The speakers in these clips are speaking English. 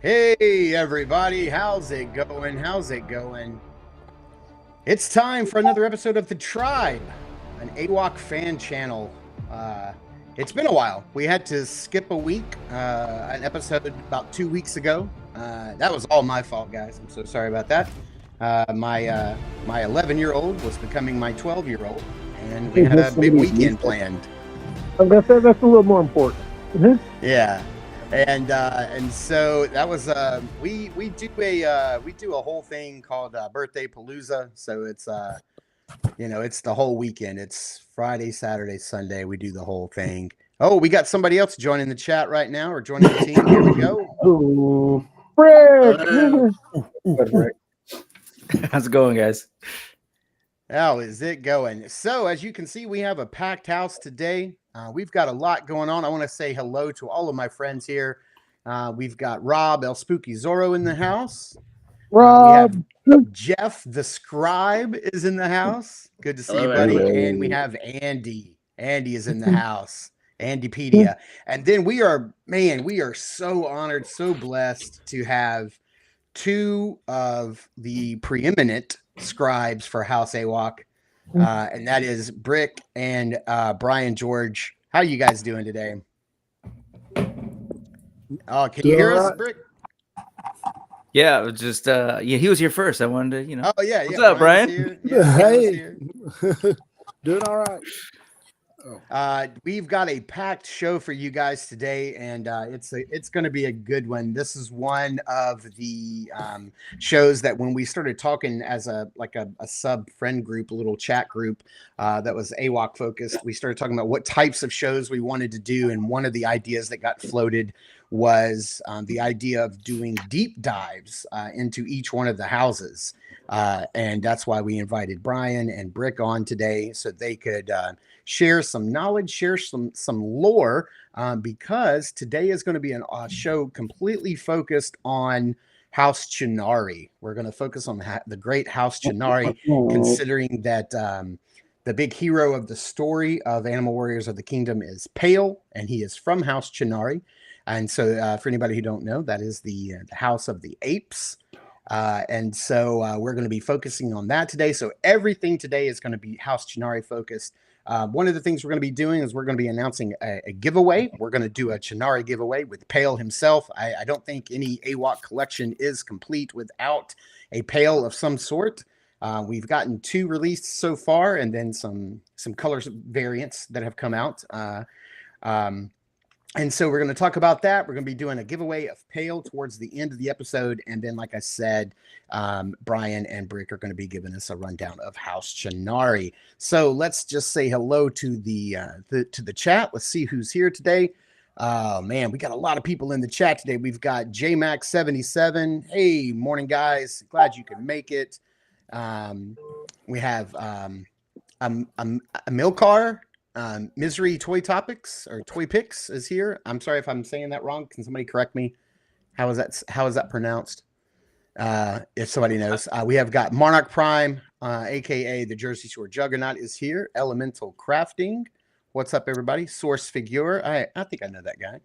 Hey everybody, how's it going? How's it going? It's time for another episode of The Tribe, an AWOK fan channel. Uh, it's been a while. We had to skip a week, an episode about 2 weeks ago. That was all my fault, guys. I'm so sorry about that. My 11-year-old was becoming my 12-year-old, and we had a big weekend planned. I'm gonna say that's a little more important. Yeah. And so that was we do a whole thing called Birthday Palooza. So it's it's the whole weekend. It's Friday, Saturday, Sunday. We do the whole thing. Oh, we got somebody else joining the chat right now or joining the team. Here we go. Ooh, Rick. How's it going, guys? How is it going? So as you can see, we have a packed house today. We've got a lot going on. I want to say hello to all of my friends here. We've got Rob El Spooky Zorro in the house. Rob. We have Jeff the Scribe is in the house. Good to see you, buddy. Hello. And we have Andy. Andy is in the house. Andypedia. And then we are so honored, so blessed to have two of the preeminent scribes for House AWOK. And that is Brick and Brian George. How are you guys doing today? Oh, can you hear us, Brick? Yeah, it was just he was here first. I wanted to, Oh yeah, What's up, Brian? Hey. Doing all right. We've got a packed show for you guys today, and it's going to be a good one. This is one of the shows that when we started talking as a sub friend group, a little chat group that was AWOK focused, we started talking about what types of shows we wanted to do, and one of the ideas that got floated was the idea of doing deep dives into each one of the houses, and that's why we invited Brian and Brick on today so they could share some knowledge, share some lore, because today is going to be a show completely focused on House Chunari. We're going to focus on the great House Chunari, considering that the big hero of the story of Animal Warriors of the Kingdom is Pale, and he is from House Chunari. And so for anybody who don't know, that is the house of the apes. And so we're going to be focusing on that today. So everything today is going to be House Chunari focused. One of the things we're going to be doing is we're going to be announcing a giveaway. We're going to do a Chunari giveaway with Pale himself. I don't think any AWOK collection is complete without a Pale of some sort. We've gotten 2 released so far, and then some colors variants that have come out. And so we're going to talk about that. We're going to be doing a giveaway of Pale towards the end of the episode. And then, like I said, Brian and Brick are going to be giving us a rundown of House Chunari. So let's just say hello to the chat. Let's see who's here today. Oh, man, we got a lot of people in the chat today. We've got JMax77. Hey, morning, guys. Glad you can make it. We have Amilcar. Misery Toy Topics or Toy Picks is here. I'm sorry if I'm saying that wrong. Can somebody correct me? How is that pronounced? If somebody knows. We have got Monarch Prime, aka the Jersey Shore Juggernaut, is here. Elemental Crafting. What's up, everybody? Source Figure. I think I know that guy.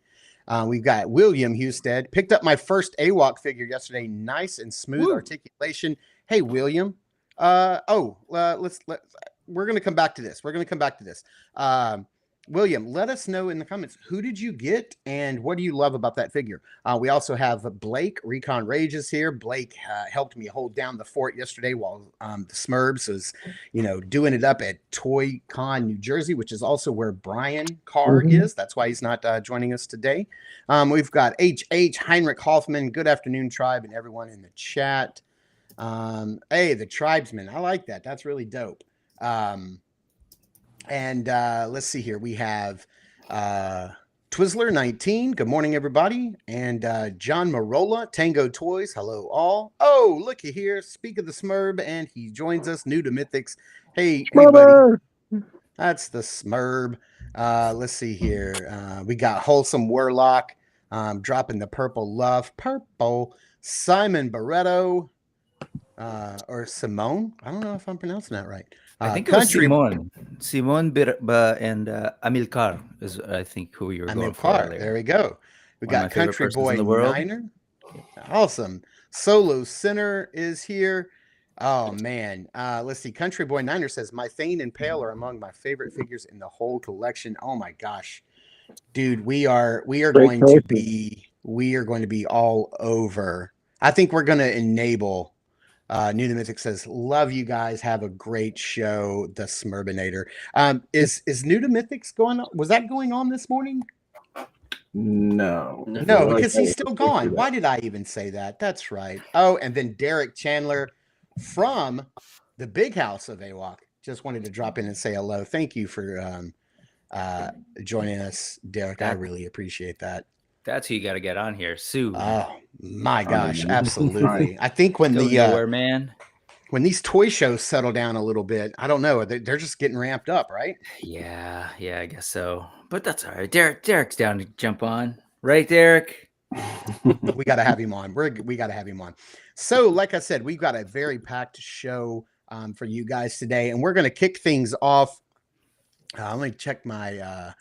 We've got William Husted. Picked up my first AWOK figure yesterday. Nice and smooth articulation. Hey, William. We're going to come back to this. William, let us know in the comments, who did you get and what do you love about that figure? We also have Blake, Recon Rage is here. Blake helped me hold down the fort yesterday while the Smurfs was, doing it up at Toy Con, New Jersey, which is also where Brian Carr is. That's why he's not joining us today. We've got H. Heinrich Hoffman. Good afternoon, Tribe, and everyone in the chat. Hey, the Tribesmen. I like that. That's really dope. Let's see here. We have Twizzler19. Good morning, everybody. And John Marola, Tango Toys. Hello, all. Oh, looky here. Speak of the Smurb, and he joins us, new to Mythics. Hey, buddy. That's the Smurb. Let's see here. We got Wholesome Warlock, dropping the purple love. Purple. Simon Barretto, or Simone. I don't know if I'm pronouncing that right. I think it was Simon and Amilcar is, I think, who you were going for earlier. There we go. We got Country Boy Niner. Awesome. Solo Center is here. Oh man. Let's see. Country Boy Niner says my Thane and Pale are among my favorite figures in the whole collection. Oh my gosh. Dude, we are Great going to choices. be all over. I think we're gonna enable New the Mythic says, love you guys. Have a great show. The Smurminator. Is New to Mythics going on? Was that going on this morning? No. No, because he's still gone. Why did I even say that? That's right. Oh, and then Derek Chandler from the big house of AWOK just wanted to drop in and say hello. Thank you for joining us, Derek. I really appreciate that. That's who you got to get on here soon. Oh my gosh, absolutely. I think when Go nowhere, man. When these toy shows settle down a little bit, I don't know. They're just getting ramped up, right? Yeah, I guess so. But that's all right. Derek's down to jump on, right, Derek? We got to have him on. We got to have him on. So, like I said, we've got a very packed show for you guys today, and we're going to kick things off. Let me check my.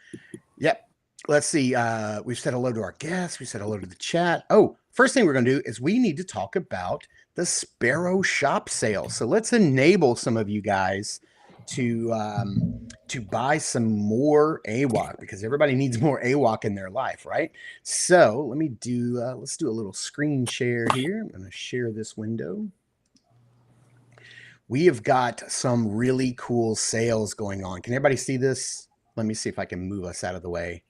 Yep. Let's see. We've said hello to our guests. We said hello to the chat. Oh, first thing we're going to do is we need to talk about the Sparrow Shop sale. So let's enable some of you guys to buy some more AWOK, because everybody needs more AWOK in their life, right? So let me do. Let's do a little screen share here. I'm going to share this window. We have got some really cool sales going on. Can everybody see this? Let me see if I can move us out of the way.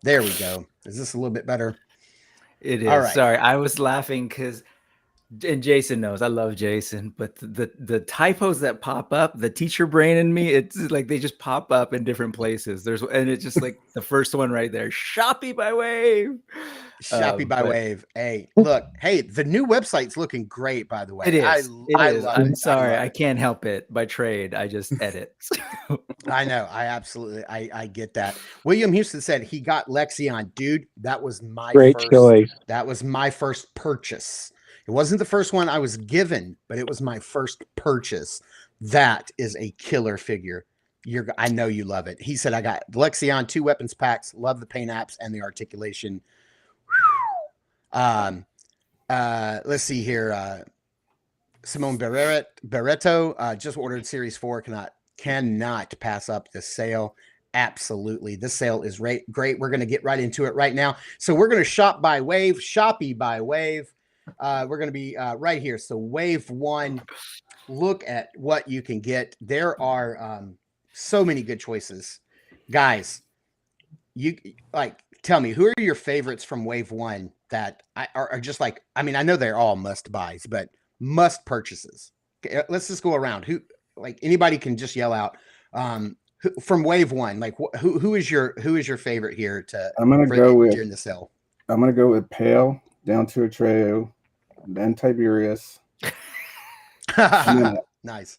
There we go. Is this a little bit better? It is. All right. Sorry, I was laughing because, and Jason knows I love Jason, but the typos that pop up, the teacher brain in me, it's like they just pop up in different places. And it's just like the first one right there, Shoppy by Wave. Shoppy by Wave. Hey, look. Hey, the new website's looking great, by the way. It is. I love I'm it. sorry. I can't help it. By trade, I just edit. I know. I get that. William Houston said he got Lexion. Dude, that was my choice. That was my first purchase. It wasn't the first one I was given, but it was my first purchase. That is a killer figure. I know you love it. He said, I got Lexion 2 weapons packs, love the paint apps and the articulation. Let's see here. Simone Barreto just ordered Series 4. Cannot pass up this sale. Absolutely. This sale is great. We're going to get right into it right now. So we're going to shop by wave, Shoppy by wave. We're going to be right here. So wave 1, look at what you can get. There are so many good choices. Guys, you tell me, who are your favorites from wave 1 that are just like, I mean, I know they're all must buys, but must purchases. Okay, let's just go around. Who, like, anybody can just yell out from wave 1, like who is your favorite here during the sale? I'm gonna go with Pale, down to Atreo, then Tiberius. Nice.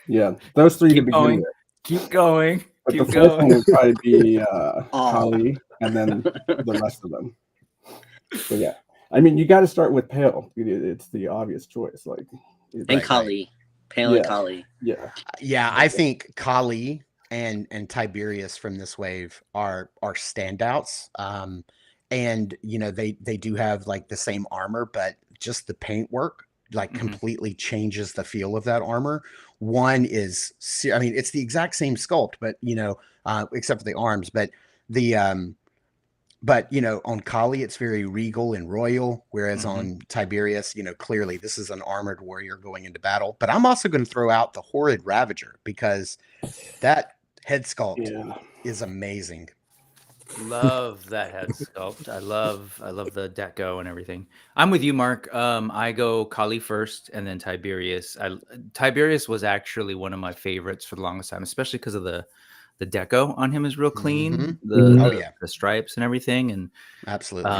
Yeah, those 3 keep to going. Begin with. Keep going. But keep the going. first one would probably be Holly, and then the rest of them. But yeah, I mean, you got to start with Pale. It's the obvious choice. Like, and Kali, Pale and Kali. Yeah. I think Kali and Tiberius from this wave are standouts. And you know, they do have like the same armor, but just the paint work like completely changes the feel of that armor. One is, I mean, it's the exact same sculpt, but you know, except for the arms, but you know, on Kali, it's very regal and royal, whereas on Tiberius, you know, clearly this is an armored warrior going into battle. But I'm also going to throw out the Horrid Ravager, because that head sculpt is amazing. Love that head sculpt. I love the deco and everything. I'm with you, Mark. I go Kali first and then Tiberius. Tiberius was actually one of my favorites for the longest time, especially because of the deco on him is real clean. The stripes and everything. And absolutely.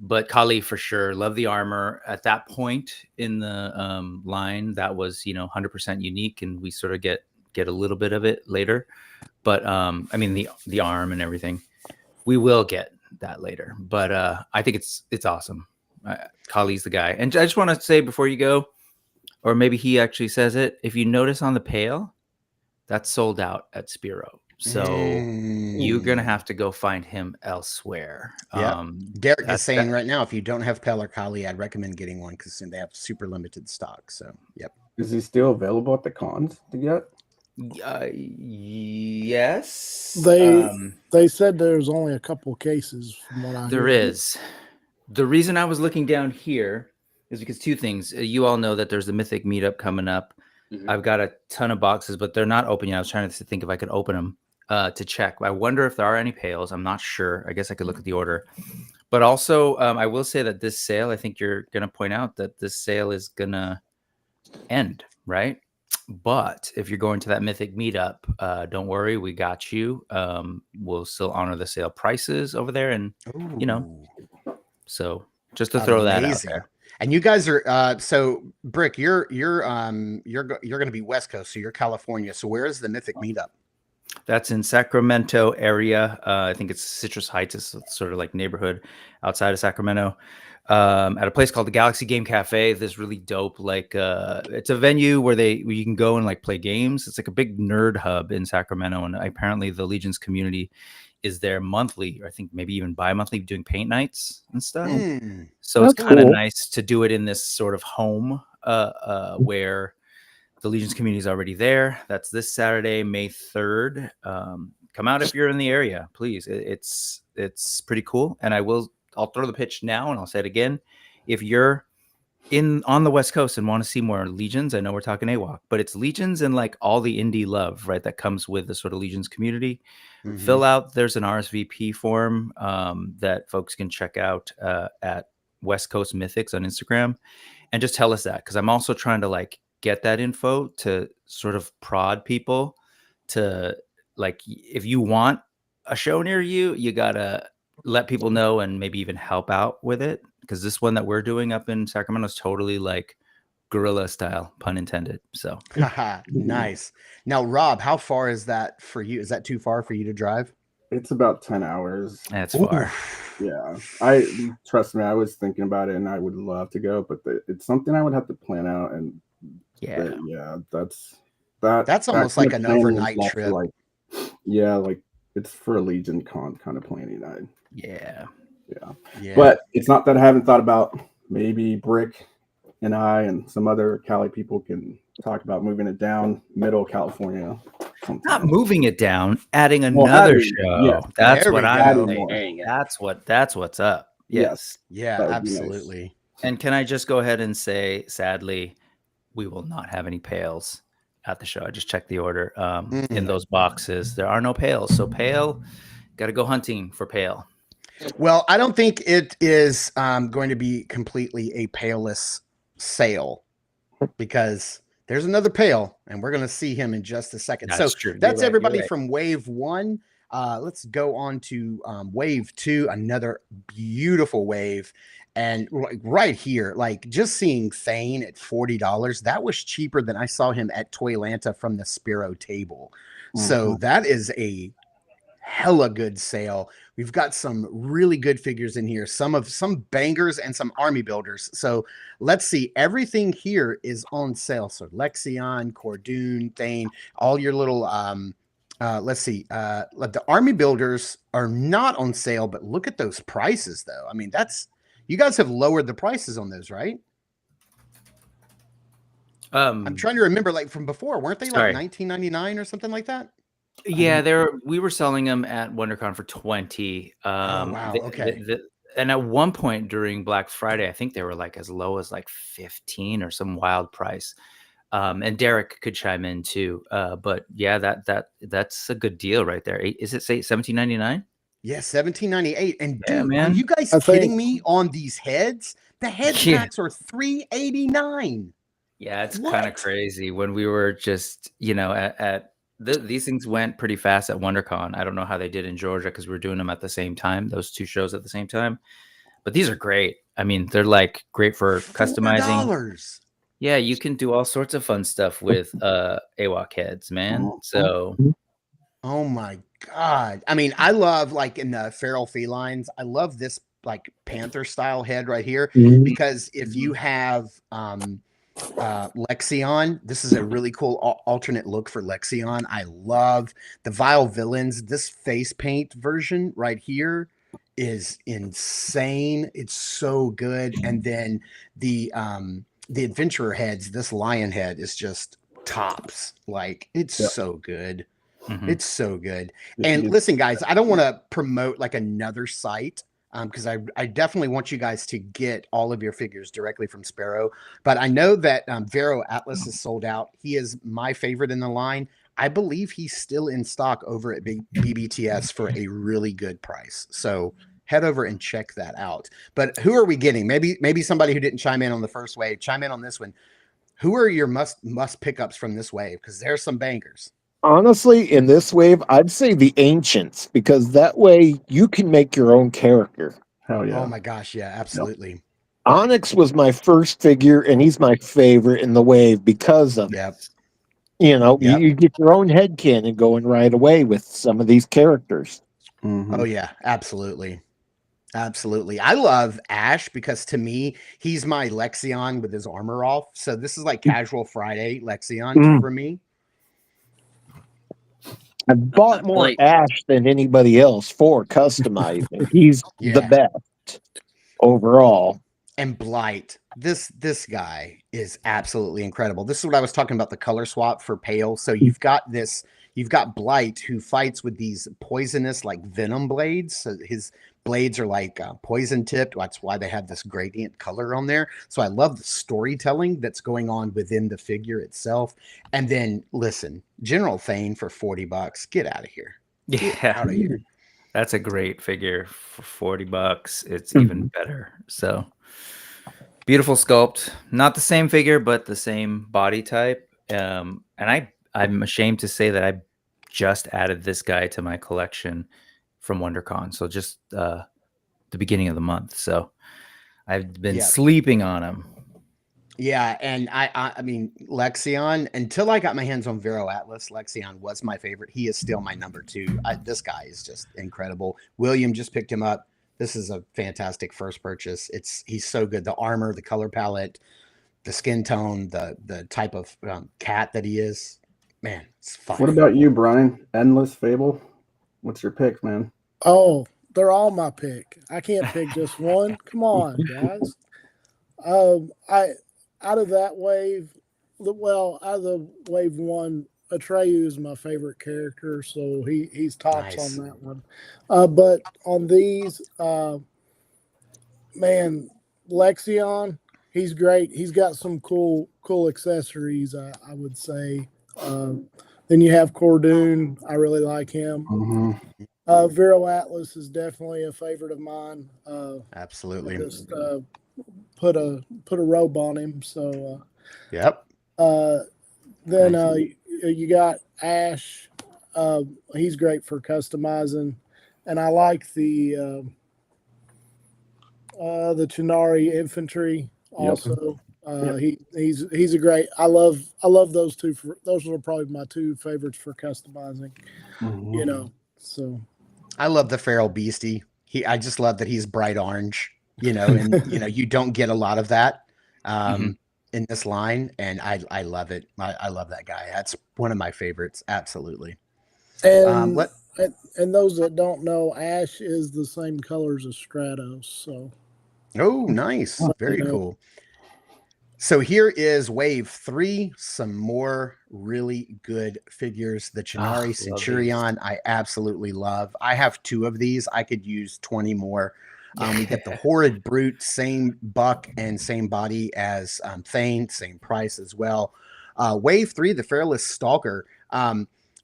But Kali for sure. Love the armor. At that point in the line, that was, you know, 100% unique, and we sort of get a little bit of it later. But I mean, the arm and everything. We will get that later, but I think it's awesome. Kali's the guy. And I just want to say before you go, or maybe he actually says it, if you notice on the Pale, that's sold out at Spiro. So you're gonna have to go find him elsewhere. Yeah. Derek is saying right now, if you don't have Peller Collie, I'd recommend getting one because they have super limited stock. So, yep. Is he still available at the cons to get? Yes. They said there's only a couple cases from what I heard. There is. The reason I was looking down here is because two things. You all know that there's the Mythic meetup coming up. I've got a ton of boxes, but they're not open yet. I was trying to think if I could open them to check. I wonder if there are any pails. I'm not sure. I guess I could look at the order. But also, I will say that this sale, I think you're going to point out that this sale is going to end, right? But if you're going to that Mythic meetup, don't worry, we got you. We'll still honor the sale prices over there, and you know, so just to throw that out there. And you guys are so Brick, you're going to be West Coast, so you're California. So where is the Mythic meetup? That's in Sacramento area. I think it's Citrus Heights. It's sort of like neighborhood outside of Sacramento. At a place called the Galaxy Game Cafe. This really dope, like it's a venue where you can go and like play games. It's like a big nerd hub in Sacramento, and apparently the Legions community is there monthly, or I think maybe even bi-monthly, doing paint nights and stuff. So it's kind of nice to do it in this sort of home where the Legions community is already there. That's this Saturday, May 3rd. Come out if you're in the area, please. It's pretty cool, and I'll throw the pitch now, and I'll say it again. If you're on the West Coast and want to see more Legions, I know we're talking AWOK, but it's Legions and like all the indie love, right, that comes with the sort of Legions community. Fill out. There's an RSVP form that folks can check out at West Coast Mythics on Instagram, and just tell us that, because I'm also trying to like get that info to sort of prod people to, like, if you want a show near you, you gotta let people know and maybe even help out with it, because this one that we're doing up in Sacramento is totally like guerrilla style, pun intended. So nice. Now, Rob, how far is that for you? Is that too far for you to drive? It's about 10 hours. That's far. Yeah. Trust me, I was thinking about it and I would love to go, but it's something I would have to plan out. And that's almost like an overnight trip. Like it's for a Legion con kind of planning. Yeah. But it's not that I haven't thought about, maybe Brick and I and some other Cali people can talk about moving it down middle California. Not moving it down, adding another show. Yeah, that's what I'm saying. That's what's up. Yes. Yeah, absolutely. Nice. And can I just go ahead and say, sadly, we will not have any pails at the show. I just checked the order in those boxes. There are no pails. So pail, got to go hunting for pail. Well, I don't think it is going to be completely a pailless sale, because there's another pail, and we're going to see him in just a second. That's true. That's everybody from Wave 1. Let's go on to Wave 2, another beautiful wave. And right here, like just seeing Thane at $40, that was cheaper than I saw him at Toylanta from the Spiro table. So that is a hella good sale. We've got some really good figures in here, some bangers and some army builders. So let's see, everything here is on sale. So Lexion, Cordoon, Thane, all your little let's see, the army builders are not on sale, but look at those prices though. I mean, you guys have lowered the prices on those, right? I'm trying to remember, like from before, weren't they like $19.99 or something like that? Yeah, we were selling them at WonderCon for $20. Wow. Okay. And at one point during Black Friday, I think they were like as low as like 15 or some wild price. And Derek could chime in too. But yeah, that's a good deal right there. Is it $17.99? Yeah, $17.98. And dude, man, are you guys kidding me on these heads? The head packs are $3.89. Yeah, it's kind of crazy. When we were just, these things went pretty fast at WonderCon. I don't know how they did in Georgia because we were doing them at the same time, those two shows at the same time. But these are great. I mean, they're like great for customizing. $4. Yeah, you can do all sorts of fun stuff with AWOK heads, man. So, oh my God. I mean, I love, like in the feral felines, I love this like panther style head right here, because if you have Lexion. This is a really cool alternate look for Lexion. I love the Vile Villains. This face paint version right here is insane. It's so good. And then the adventurer heads, this lion head is just tops. Like it's so good. It's so good. And listen, guys, I don't want to promote like another site because I definitely want you guys to get all of your figures directly from Sparrow. But I know that Vero Atlas is sold out. He is my favorite in the line. I believe he's still in stock over at BBTS for a really good price. So head over and check that out. But who are we getting? Maybe somebody who didn't chime in on the first wave, chime in on this one. Who are your must pickups from this wave? Because there's some bangers. Honestly, in this wave, I'd say the Ancients, because that way you can make your own character. Hell yeah. Oh my gosh, yeah, absolutely. Yep. Onyx was my first figure, and he's my favorite in the wave because of it. You know, you get your own headcanon going right away with some of these characters. Oh yeah, absolutely. Absolutely. I love Ash because to me, he's my Lexion with his armor off. So this is like Casual Friday Lexion for me. I've bought more Ash than anybody else for customizing. He's the best overall. And Blight, this guy is absolutely incredible. This is what I was talking about, the color swap for Pale. So you've got Blight who fights with these poisonous like venom blades. So his blades are like poison tipped. That's why they have this gradient color on there. So I love the storytelling that's going on within the figure itself. And then listen, General Thane for $40. Get out of here. Get out of here. That's a great figure for $40. It's even better. So beautiful sculpt, not the same figure, but the same body type. And I'm ashamed to say that I just added this guy to my collection from WonderCon. So just the beginning of the month. So I've been sleeping on him. Yeah, and I mean Lexion, until I got my hands on Vero Atlas, Lexion was my favorite. He is still my number 2. This guy is just incredible. William just picked him up. This is a fantastic first purchase. He's so good. The armor, the color palette, the skin tone, the type of cat that he is. Man, it's fun. What about you, Brian? Endless Fable? What's your pick, man? Oh, they're all my pick. I can't pick just one. Come on, guys. Out of that wave, out of the wave 1, Atreyu is my favorite character, so he's tops on that one. But on these, man, Lexion, he's great. He's got some cool accessories, I would say. Then you have Cordoon. I really like him. Vero Atlas is definitely a favorite of mine. Absolutely. Just put a robe on him. So then you got Ash. He's great for customizing, and I like the Chunari infantry also. He's a great. I love those two. Those are probably my 2 favorites for customizing. You know, so I love the Feral Beastie. I just love that he's bright orange. You know, and you don't get a lot of that in this line, and I love it. I love that guy. That's one of my favorites. Absolutely. And and those that don't know, Ash is the same colors as Stratos. So, oh, nice, very cool. So here is wave 3. Some more really good figures. The Chunari Centurion, I absolutely love. I have 2 of these. I could use 20 more. We get the Horrid Brute, same buck and same body as Thane, same price as well. Wave 3, the Fearless Stalker.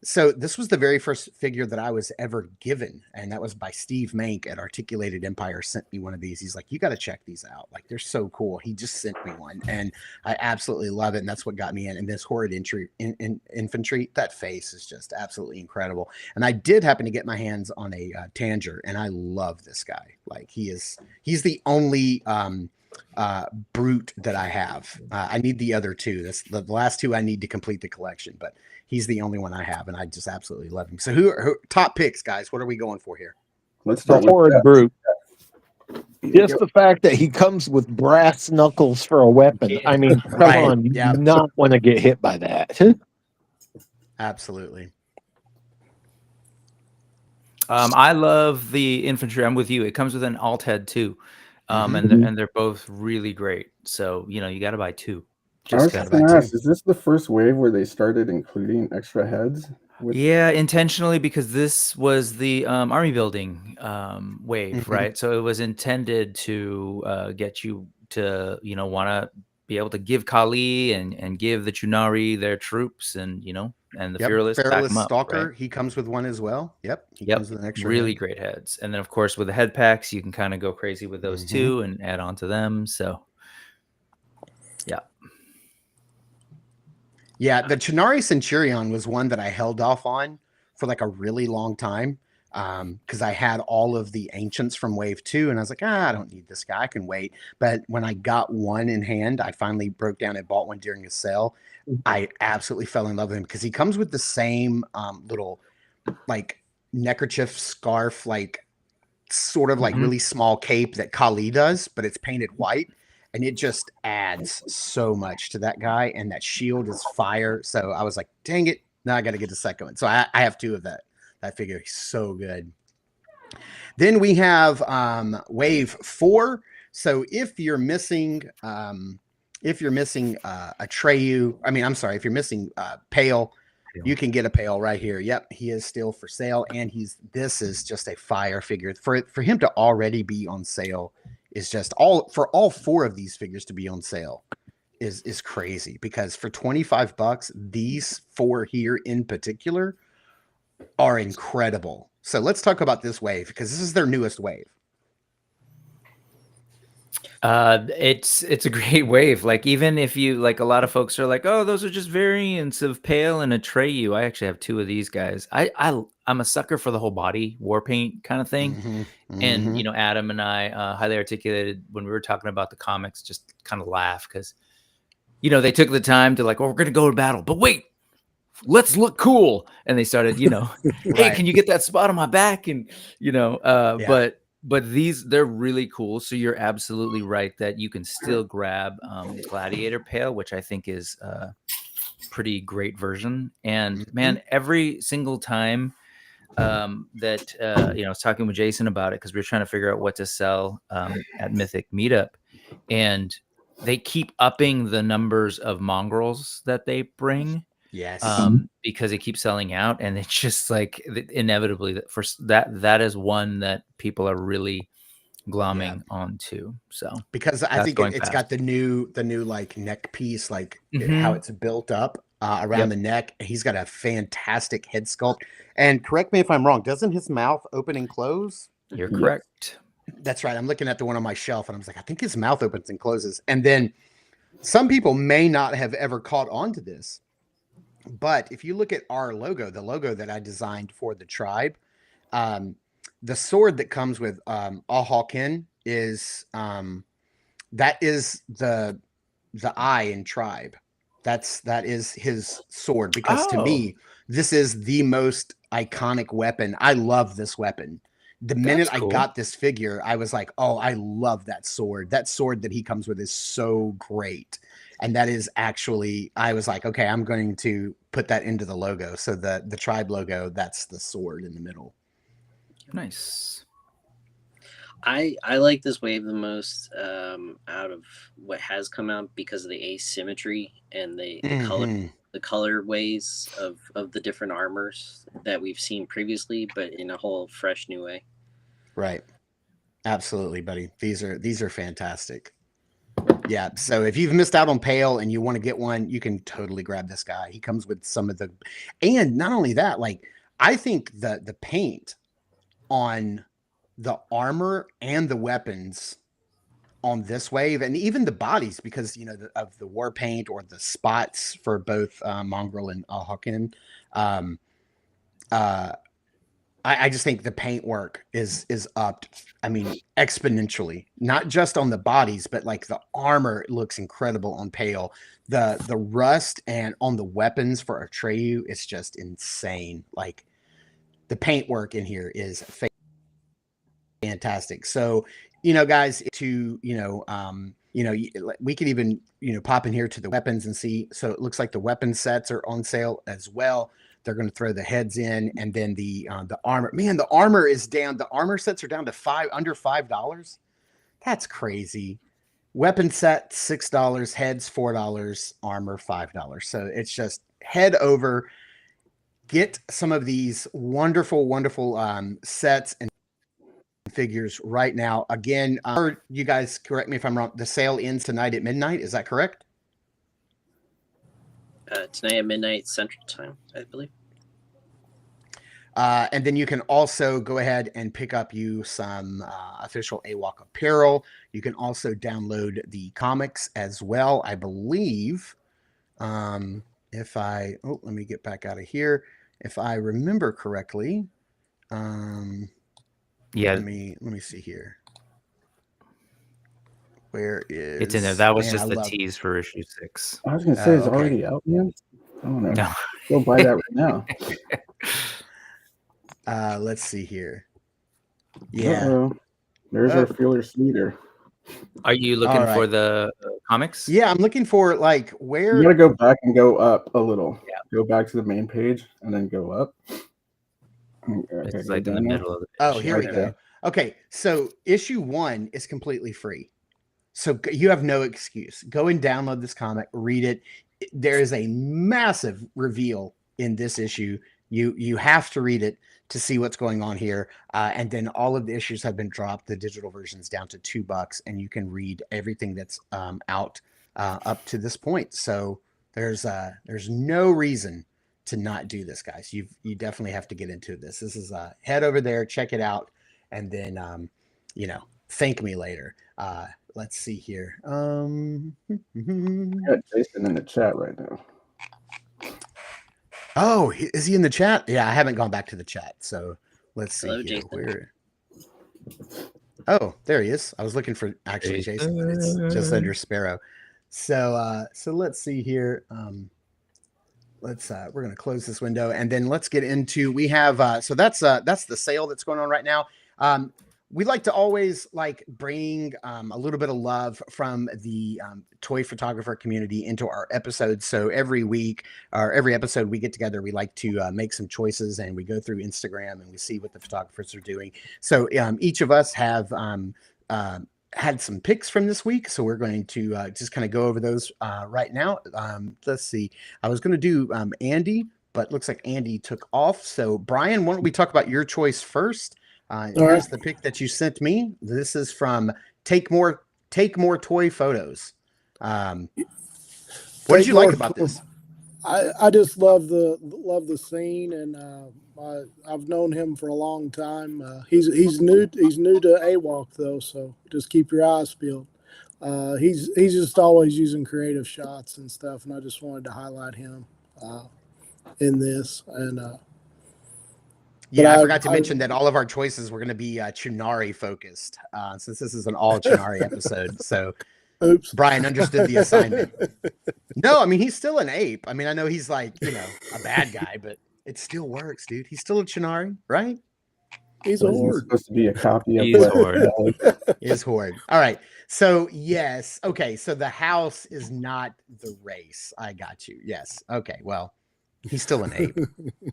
So this was the very first figure that I was ever given, and that was by Steve Mank at Articulated Empire. Sent me one of these. He's like, you got to check these out. Like, they're so cool. He just sent me one, and I absolutely love it, and that's what got me in. And this Horrid Infantry, that face is just absolutely incredible. And I did happen to get my hands on a Tanger, and I love this guy. Like, he's the only brute that I have. I need the other 2. That's the last 2 I need to complete the collection, but he's the only one I have, and I just absolutely love him. So who top picks, guys? What are we going for here? Let's start with Horrid Brute. Just the fact that he comes with brass knuckles for a weapon. I mean, come Right. on, you Yeah. do not want to get hit by that. Absolutely. I love the infantry. I'm with you. It comes with an alt head too, and they're both really great. So you got to buy two. I was just gonna ask, is this the first wave where they started including extra heads? Yeah, intentionally, because this was the army building wave, right? So it was intended to get you to want to be able to give Kali and give the Chunari their troops, and and the Fearless back them up, Stalker, right? he comes with one as well. Yep, he comes with an extra really head. great heads. And then of course with the head packs you can kind of go crazy with those too and add on to them. So yeah, the Chunari Centurion was one that I held off on for like a really long time, because I had all of the ancients from wave 2 and I was like, I don't need this guy, I can wait. But when I got one in hand, I finally broke down and bought one during a sale. I absolutely fell in love with him because he comes with the same little like neckerchief scarf, like sort of like really small cape that Kali does, but it's painted white. And it just adds so much to that guy. And that shield is fire. So I was like, dang it. Now I got to get the second one. So I have two of that figure. He's so good. Then we have wave 4. So if you're missing Atreyu, if you're missing Pale, you can get a Pale right here. Yep, he is still for sale, and this is just a fire figure. For him to already be on sale is just all 4 of these figures to be on sale is crazy, because for $25, these 4 here in particular are incredible. So let's talk about this wave, because this is their newest wave. It's a great wave. Like, even if you like, a lot of folks are like, oh, those are just variants of Pale and Atreyu. I actually have 2 of these guys. I'm a sucker for the whole body war paint kind of thing. And Adam and I highly articulated when we were talking about the comics, just kind of laugh because they took the time to like, oh, we're gonna go to battle, but wait, let's look cool. And they started, hey, can you get that spot on my back? And but they're really cool. So you're absolutely right that you can still grab Gladiator Pale, which I think is a pretty great version. And man, every single time that I was talking with Jason about it, because we were trying to figure out what to sell at Mythic Meetup, and they keep upping the numbers of mongrels that they bring. Yes. Because it keeps selling out, and it's just like inevitably that is one that people are really glomming onto. So because I think it's got the new like neck piece, like how it's built up around the neck. He's got a fantastic head sculpt. And correct me if I'm wrong, doesn't his mouth open and close? You're correct. That's right. I'm looking at the one on my shelf, and I was like, I think his mouth opens and closes. And then some people may not have ever caught on to this, but if you look at our logo, the logo that I designed for the tribe, the sword that comes with AWOK is that is the eye in tribe. That is his sword, because to me, this is the most iconic weapon. I love this weapon. The minute I got this figure, I was like, oh, I love that sword. That sword that he comes with is so great. And that is actually, I was like, okay, I'm going to put that into the logo. So the tribe logo, that's the sword in the middle. Nice. I like this wave the most out of what has come out, because of the asymmetry and the color ways of the different armors that we've seen previously, but in a whole fresh new way. Right. Absolutely, buddy. These are fantastic. Yeah. So if you've missed out on Pale and you want to get one, you can totally grab this guy. He comes with some of the, and not only that, like, I think the paint on the armor and the weapons on this wave, and even the bodies, because of the war paint or the spots for both Mongrel and AWOK, I just think the paint work is upped. I mean, exponentially, not just on the bodies, but like the armor looks incredible on Pale. The rust and on the weapons for Atreyu, it's just insane. Like, the paint work in here is fantastic. So, guys, to, we could even, pop in here to the weapons and see. So it looks like the weapon sets are on sale as well. They're going to throw the heads in, and then the armor. Man, the armor is down. The armor sets are down to under $5. That's crazy. Weapon set $6, heads $4, armor $5. So it's just head over, get some of these wonderful, wonderful sets and figures right now. Again, you guys correct me if I'm wrong. The sale ends tonight at midnight. Is that correct? Tonight at midnight Central Time, I believe. And then you can also go ahead and pick up some official AWOK apparel. You can also download the comics as well, I believe. Let me get back out of here. If I remember correctly, yeah. Let me see here. Where is it's in there? That was just the tease for issue 6. I was gonna say it's already out, man. I don't know. No. Go buy that right now. Let's see here. Yeah. Uh-oh. There's our fearless leader. Are you looking for the comics? Yeah, I'm looking for where. You gotta go back and go up a little. Yeah. Go back to the main page and then go up. It's like in the middle of the page. Oh, here we go. Okay, so issue 1 is completely free. So you have no excuse. Go and download this comic, read it. There is a massive reveal in this issue. You have to read it to see what's going on here. And then all of the issues have been dropped. The digital version's down to $2, and you can read everything that's out up to this point. So there's no reason to not do this, guys. You definitely have to get into this. This is head over there, check it out, and then thank me later. Let's see here. I got Jason in the chat right now. Oh, is he in the chat? Yeah, I haven't gone back to the chat. So let's see. Hello, here. Where? Oh, there he is. I was looking for actually Jason, but it's just under Sparrow. So let's see here. We're going to close this window, and then let's get into, we have, so that's the sale that's going on right now. We like to always bring a little bit of love from the toy photographer community into our episodes. So every week or every episode we get together, we like to make some choices, and we go through Instagram and we see what the photographers are doing. So each of us have had some picks from this week. So we're going to just kind of go over those right now. Let's see. I was going to do Andy, but looks like Andy took off. So Brian, why don't we talk about your choice first? Here's the pick that you sent me. This is from Take More Toy Photos. What did you like about this? I just love the scene, and I've known him for a long time. He's new to AWOK though, so just keep your eyes peeled. He's just always using creative shots and stuff, and I just wanted to highlight him in this. And I forgot to mention that all of our choices were going to be Chunari focused, since this is an all Chunari episode. So, oops, Brian understood the assignment. No, I mean, he's still an ape. I mean, I know he's a bad guy, but it still works, dude. He's still a Chunari, right? He's a horde. Supposed to be a copy of horde. Is horde. All right. So yes. Okay. So the house is not the race. I got you. Yes. Okay. Well, he's still an ape.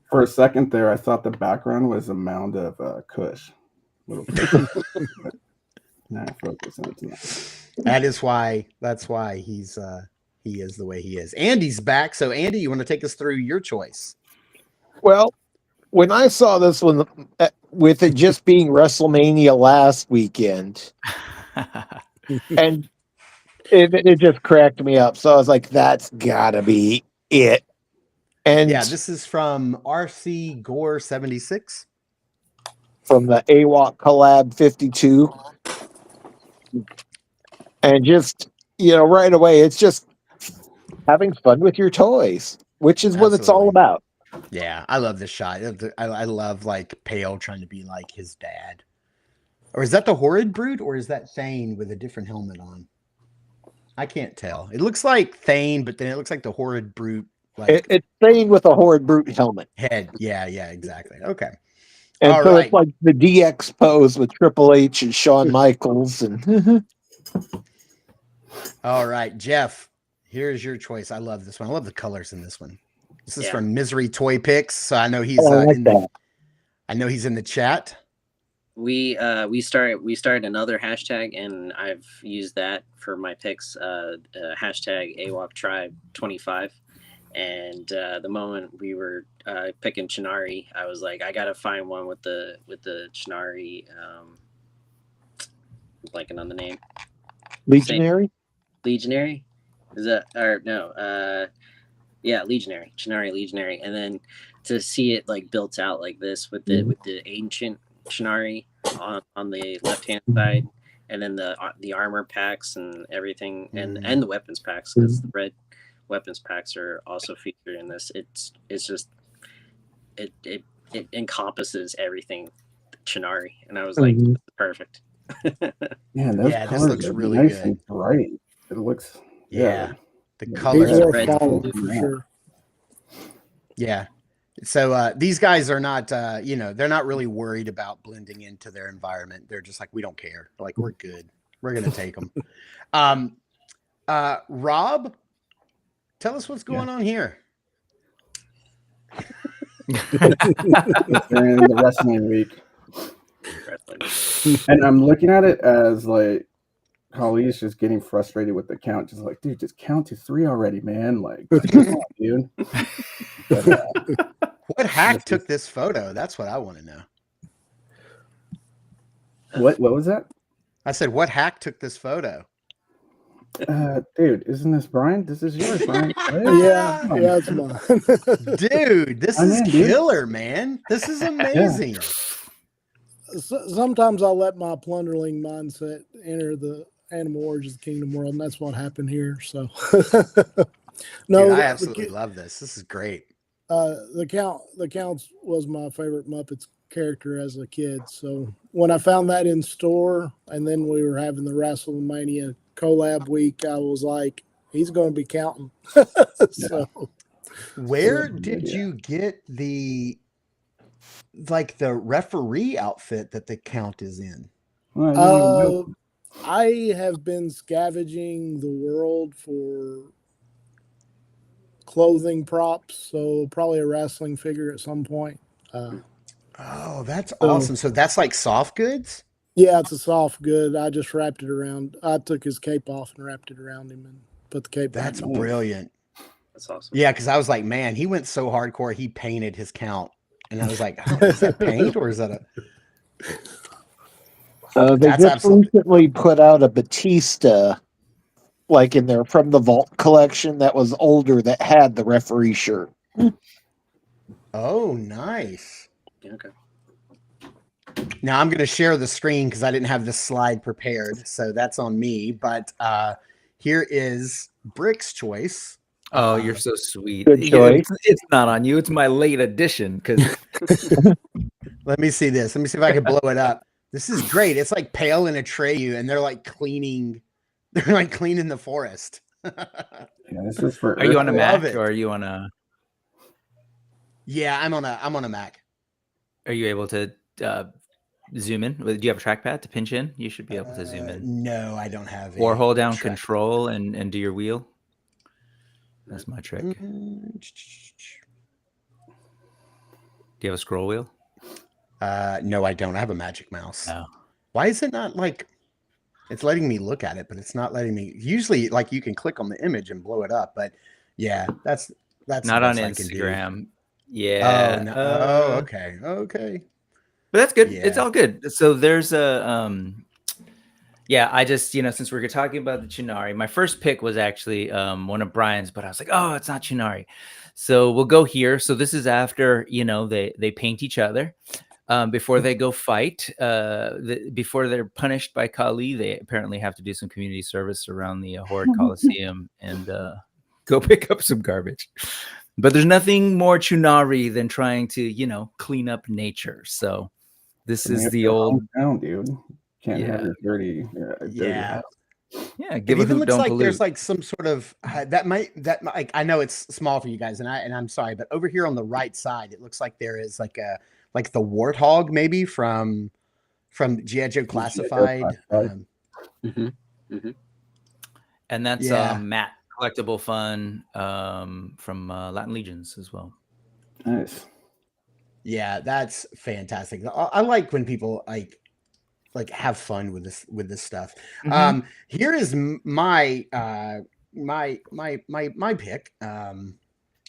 For a second there, I thought the background was a mound of Kush. That's why he is the way he is. Andy's back. So Andy, you want to take us through your choice? Well, when I saw this one, with it just being WrestleMania last weekend, and it just cracked me up. So I was like, that's gotta be it. And yeah, this is from RC Gore 76. From the AWOK Collab 52. And just, right away, it's just having fun with your toys, which is what it's all about. Yeah, I love this shot. I love Pale trying to be like his dad. Or is that the Horrid Brute, or is that Thane with a different helmet on? I can't tell. It looks like Thane, but then it looks like the Horrid Brute. It's Thane with a Horrid Brute helmet. Head. Yeah, exactly. Okay. And All so right. it's like the DX pose with Triple H and Shawn Michaels. And All right, Jeff, here's your choice. I love this one. I love the colors in this one. This is Yeah. from Misery Toy Picks. So I know he's I like in that. I know he's in the chat. We started another hashtag, and I've used that for my picks. Hashtag AWOK Tribe 25. And the moment we were picking Chunari, I was like, I gotta find one with the Chunari. Blanking on the name. Legionary? Legionary? Is that, or no? Yeah, Legionary, Chunari Legionary, and then to see it like built out like this with the ancient Chunari on the left hand side, and then the armor packs and everything, and the weapons packs, because the red weapons packs are also featured in this. It's just it encompasses everything Chunari, and I was like, perfect. Man, those Yeah, this colors looks are really nice good. and bright. It looks Yeah. The He's colors are worth beautiful. following for sure. Yeah. So these guys are not they're not really worried about blending into their environment. They're just like, we don't care. Like, we're good. We're gonna take them. Rob, tell us what's going on here. They're in the wrestling week. And I'm looking at it as like Holly's just getting frustrated with the count, just like, dude, just count to 3 already, man. Like, come on, dude. But, what hack took this photo? That's what I want to know. What was that? I said, what hack took this photo? Dude, isn't this Brian? This is yours, Brian. Yeah, it's mine. Dude, this is killer, man. This is amazing. Sometimes I'll let my plunderling mindset enter the Animal Origins Kingdom world, and that's what happened here. So, no, dude, I absolutely love this. This is great. The Count was my favorite Muppets character as a kid. So when I found that in store, and then we were having the WrestleMania collab week, I was like, he's going to be counting. So, where did you get the referee outfit that the Count is in? I have been scavenging the world for clothing props, so probably a wrestling figure at some point. Oh, that's awesome. So that's like soft goods? Yeah, it's a soft good. I just wrapped it around. I took his cape off and wrapped it around him and put the cape That's on. brilliant. That's awesome. Yeah, because I was like, man, he went so hardcore, he painted his Count. And I was like, oh, is that paint or is that a... they just recently put out a Batista, like in there from the Vault collection that was older, that had the referee shirt. Oh, nice. Okay. Now I'm going to share the screen because I didn't have this slide prepared, so that's on me. But here is Brick's choice. Oh, you're so sweet. Good choice. It's not on you. It's my late edition. Because let me see this. Let me see if I can blow it up. This is great. It's like Pale and Atreyu, and they're like cleaning. They're like cleaning the forest. Yeah, this is for. Are you on a Mac or are you on a? Yeah, I'm on a Mac. Are you able to zoom in? Do you have a trackpad to pinch in? You should be able to zoom in. No, I don't have. Or hold down Control and do your wheel. That's my trick. Do you have a scroll wheel? No, I don't. I have a magic mouse. Oh. Why is it not like? It's letting me look at it, but it's not letting me. Usually, like you can click on the image and blow it up, but yeah, that's not on Instagram. Yeah. Oh, no. Oh, okay. But that's good. Yeah. It's all good. So there's a yeah, I just, since we're talking about the Chunari, my first pick was actually one of Brian's, but I was like, oh, it's not Chunari. So we'll go here. So this is after, they paint each other before they go fight. Before they're punished by Kali, they apparently have to do some community service around the Horde Coliseum and go pick up some garbage. But there's nothing more Chunari than trying to, clean up nature. So this is the old hometown, dude. Can't have your dirty house. Yeah, it even looks like there's like some sort of that might I know it's small for you guys, and I'm sorry, but over here on the right side, it looks like there is like like the warthog maybe from G.I. Joe Classified. Mm-hmm. Mm-hmm. And that's Yeah. Matt Collectible Fun from Latin Legions as well. Nice. Yeah, that's fantastic. I like when people like have fun with this stuff. Here is my my pick.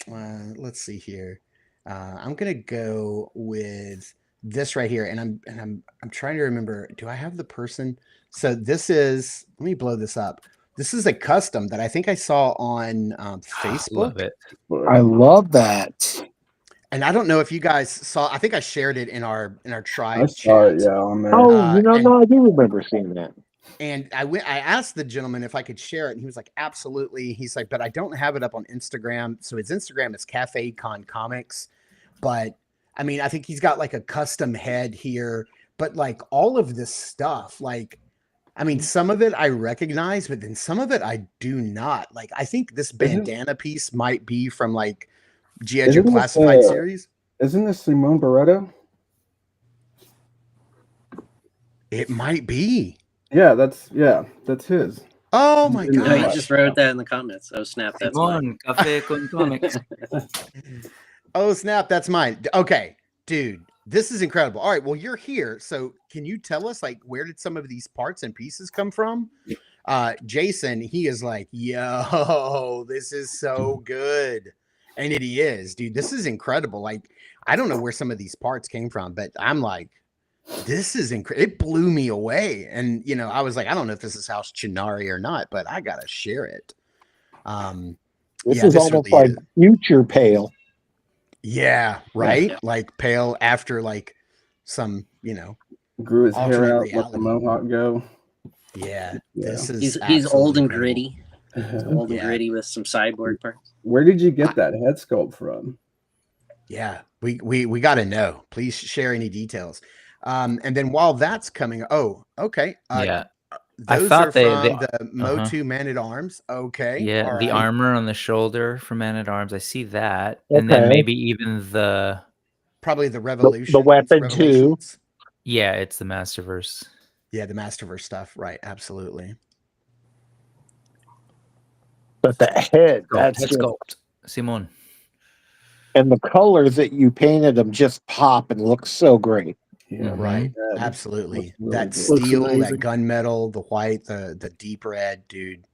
Let's see here. I'm gonna go with this right here, and I'm trying to remember. Do I have the person? So this is. Let me blow this up. This is a custom that I think I saw on Facebook. Love it. I love that. And I don't know if you guys saw. I think I shared it in our tribe. I saw it, yeah, on there. Oh, no, I do remember seeing that. And I asked the gentleman if I could share it, and he was like, "Absolutely." He's like, "But I don't have it up on Instagram." So his Instagram is Cafe Con Comics, but I mean, I think he's got like a custom head here, but like all of this stuff, like, I mean, some of it I recognize, but then some of it I do not. Like, I think this bandana piece might be from like G.I. Joe Classified series. Isn't this Simone Barreto? It might be. Yeah, that's his. Oh my god! No, you just wrote that in the comments. Oh snap, that's mine. Cafe con Comics. Oh snap, that's mine. Okay, dude, this is incredible. All right, well, you're here, so can you tell us like where did some of these parts and pieces come from? Jason, he is like, yo, this is so good. And it is, dude. This is incredible. Like, I don't know where some of these parts came from, but I'm like, this is incredible. It blew me away. And you know, I was like, I don't know if this is House Chunari or not, but I gotta share it. This is almost really like Future Pale. Yeah, right. Yeah. Like Pale after like some, you know, grew his hair out, let the mohawk go. Yeah, this is he's old and gritty. Old and gritty with some cyborg parts. Where did you get that head sculpt from? Yeah, we got to know. Please share any details. And then while that's coming, okay. Yeah, those are from the Motu Man at Arms. Okay. Yeah, all the right. armor on the shoulder for Man at Arms. I see that, and then maybe even probably the Revolution, the weapon too. Yeah, it's the Masterverse. Yeah, the Masterverse stuff. Right. Absolutely. But the head, that's sculpt, Simon. And the colors that you painted them just pop and look so great. Yeah, right. Absolutely. That steel, that gunmetal, the white, the deep red, dude.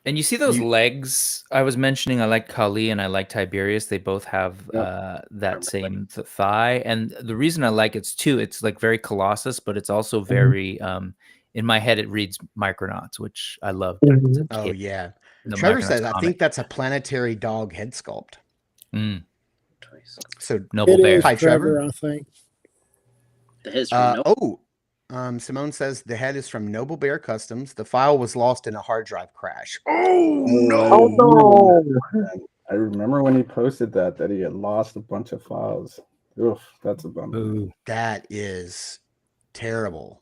And you see those legs I was mentioning. I like Kali and I like Tiberius. They both have that same thigh. And the reason I like it's too, it's like very Colossus, but it's also very in my head it reads Micronauts, which I love. Oh yeah. Trevor says I think that's a planetary dog head sculpt. So Noble Bear. Hi, Trevor. I think the head's from Simone says the head is from Noble Bear Customs. The file was lost in a hard drive crash. Oh no! I remember when he posted that he had lost a bunch of files. Oof, that's a bummer. That is terrible.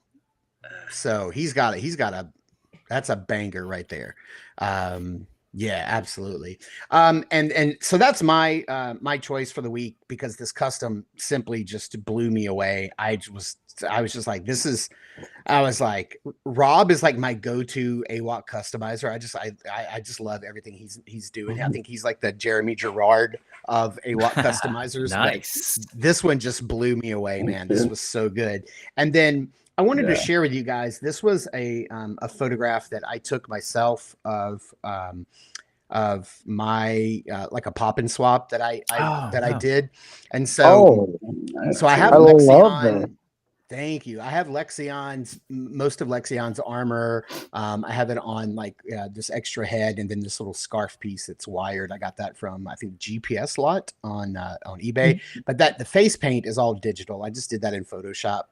So he's got a that's a banger right there. Yeah, absolutely. And so that's my my choice for the week because this custom simply just blew me away. I was just like, I was like, Rob is like my go-to AWOK customizer. I just love everything he's doing. I think he's like the Jeremy Gerard of AWOK customizers. Nice. This one just blew me away, man. This was so good. And then I wanted to share with you guys. This was a photograph that I took myself of my like a pop and swap that I did, and so I have Lexion. Thank you. I have Lexion's most of Lexion's armor. I have it on like this extra head and then this little scarf piece that's wired. I got that from I think GPS Lot on eBay. But the face paint is all digital. I just did that in Photoshop.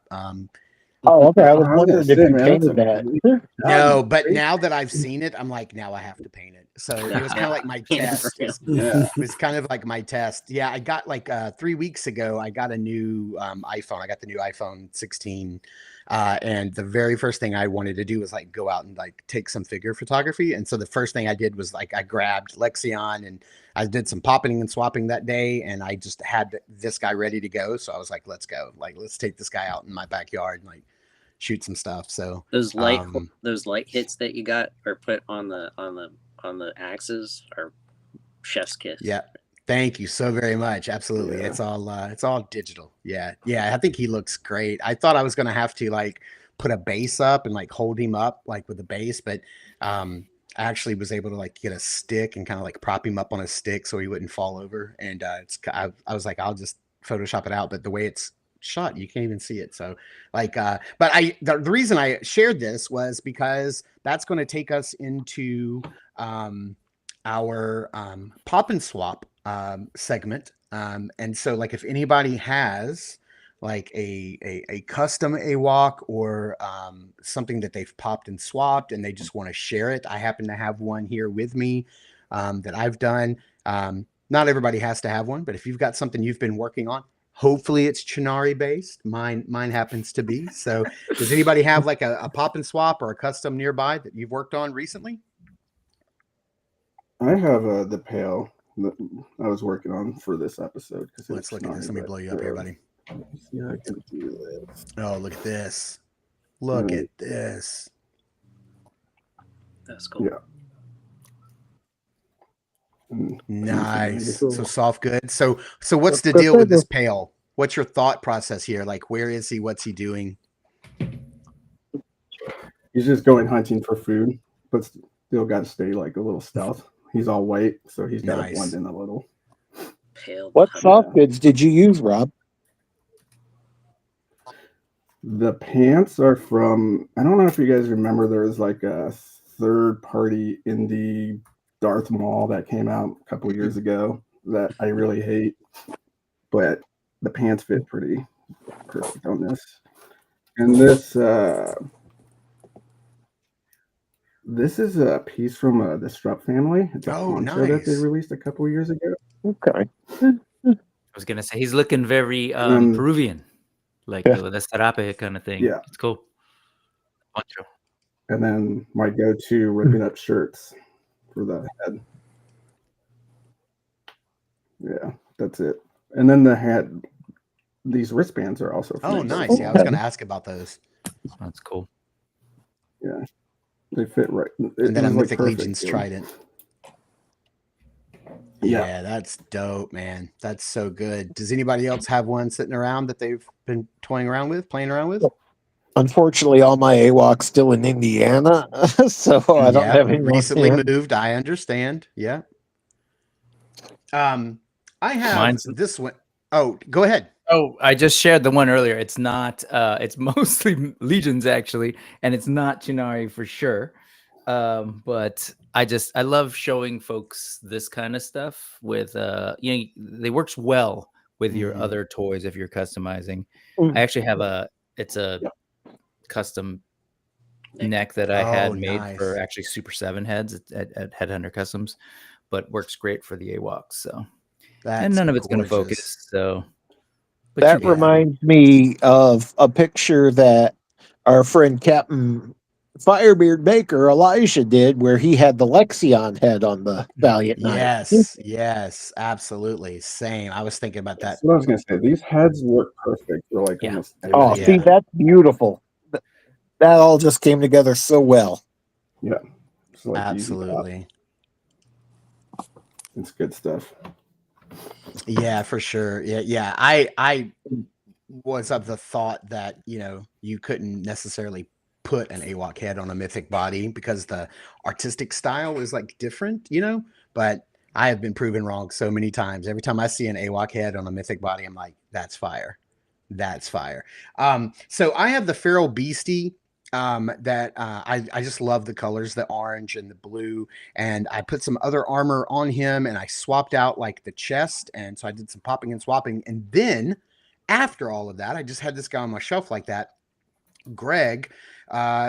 Oh, okay. I was wondering if you painted that. No, but now that I've seen it, I'm like, now I have to paint it. So it was kind of like my test. It was kind of like my test. Yeah, I got like 3 weeks ago, I got a new iPhone. I got the new iPhone 16 And the very first thing I wanted to do was like go out and like take some figure photography. And so the first thing I did was like I grabbed Lexion and I did some popping and swapping that day, and I just had this guy ready to go. So I was like, let's go. Like, let's take this guy out in my backyard and like shoot some stuff. So those light hits that you got or put on the axes are chef's kiss. Yeah. Thank you so very much. Absolutely. Yeah. It's all digital. Yeah. Yeah. I think he looks great. I thought I was going to have to like put a base up and like hold him up like with a base, but I actually was able to like get a stick and kind of like prop him up on a stick so he wouldn't fall over. And I was like, I'll just Photoshop it out. But the way it's shot, you can't even see it. So like, but the reason I shared this was because that's going to take us into our pop and swap segment. And so like if anybody has like a custom AWOK or something that they've popped and swapped and they just want to share it, I happen to have one here with me that I've done. Not everybody has to have one, but if you've got something you've been working on, hopefully it's Chunari based. Mine happens to be. So does anybody have like a pop and swap or a custom nearby that you've worked on recently? I have the pail that I was working on for this episode. Let's look at this. Let me blow you up here, buddy. See how I can do this. Oh, look at this. Look at this. That's cool. Yeah. Nice. So soft good. So what's the deal with this pail? What's your thought process here? Like, where is he? What's he doing? He's just going hunting for food, but still got to stay like a little stealth. He's all white, so he's got to blend in a little. Pale. What soft goods did you use, Rob? The pants are from, I don't know if you guys remember, there was like a third-party indie Darth Maul that came out a couple years ago that I really hate, but the pants fit pretty perfect on this. And this is a piece from the Strupp family. It's a poncho that they released a couple years ago. Okay. I was gonna say he's looking very Peruvian, like the sarape kind of thing. Yeah, it's cool. Poncho. And then my go-to ripping up shirts for the head. Yeah, that's it. And then these wristbands are also. Oh, nice. Yeah, I was going to ask about those. That's cool. Yeah, they fit right. And then a Mythic Legion's trident. Yeah, that's dope, man. That's so good. Does anybody else have one sitting around that they've been playing around with? Unfortunately, all my AWOK's still in Indiana, so I don't have any. Recently moved. I understand. Yeah. I have this one. Oh, go ahead. Oh, I just shared the one earlier. It's not. It's mostly Legions actually, and it's not Chunari for sure. But I love showing folks this kind of stuff with they works well with your other toys if you're customizing. I actually have it's a custom neck that I had made for actually Super 7 heads at Headhunter Customs, but works great for the AWOKs. So and none of it's going to focus. So that reminds me of a picture that our friend Captain Firebeard Baker Elijah did, where he had the Lexion head on the Valiant Knight. Yes, absolutely. Same. I was thinking about that. That's what I was going to say. These heads work perfect for like almost everything. Oh, see, that's beautiful. That all just came together so well. Yeah, like absolutely. It's good stuff. Yeah, for sure. Yeah. I was of the thought that you couldn't necessarily put an AWOK head on a mythic body because the artistic style is like different, but I have been proven wrong so many times. Every time I see an AWOK head on a mythic body, I'm like, that's fire. That's fire. So I have the Feral Beastie that I just love the colors, the orange and the blue, and I put some other armor on him and I swapped out like the chest. And so I did some popping and swapping. And then after all of that, I just had this guy on my shelf like that. Greg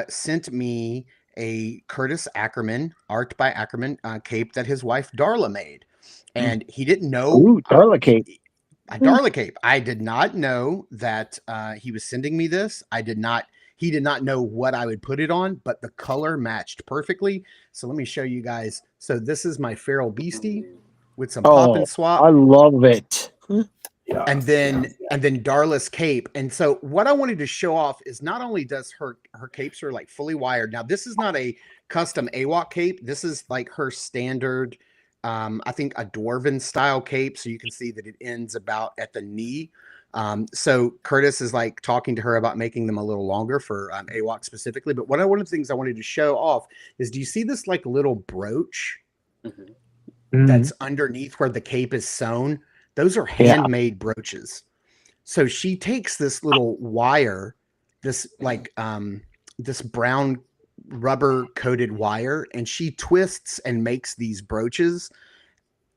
sent me a Curtis Ackerman, art by Ackerman cape that his wife Darla made. And he didn't know. Ooh, Darla cape. Darla cape. I did not know that he was sending me this. I did not. he did not know what I would put it on, but the color matched perfectly. So let me show you guys. So this is my feral beastie with some pop and swap. I love it. Yeah. And then Darla's cape. And so what I wanted to show off is not only does her capes are like fully wired. Now this is not a custom AWOK cape. This is like her standard, I think a dwarven style cape. So you can see that it ends about at the knee. So Curtis is like talking to her about making them a little longer for AWOK specifically. But one of the things I wanted to show off is, do you see this like little brooch that's underneath where the cape is sewn? Those are handmade brooches. So she takes this little wire, this like this brown rubber coated wire, and she twists and makes these brooches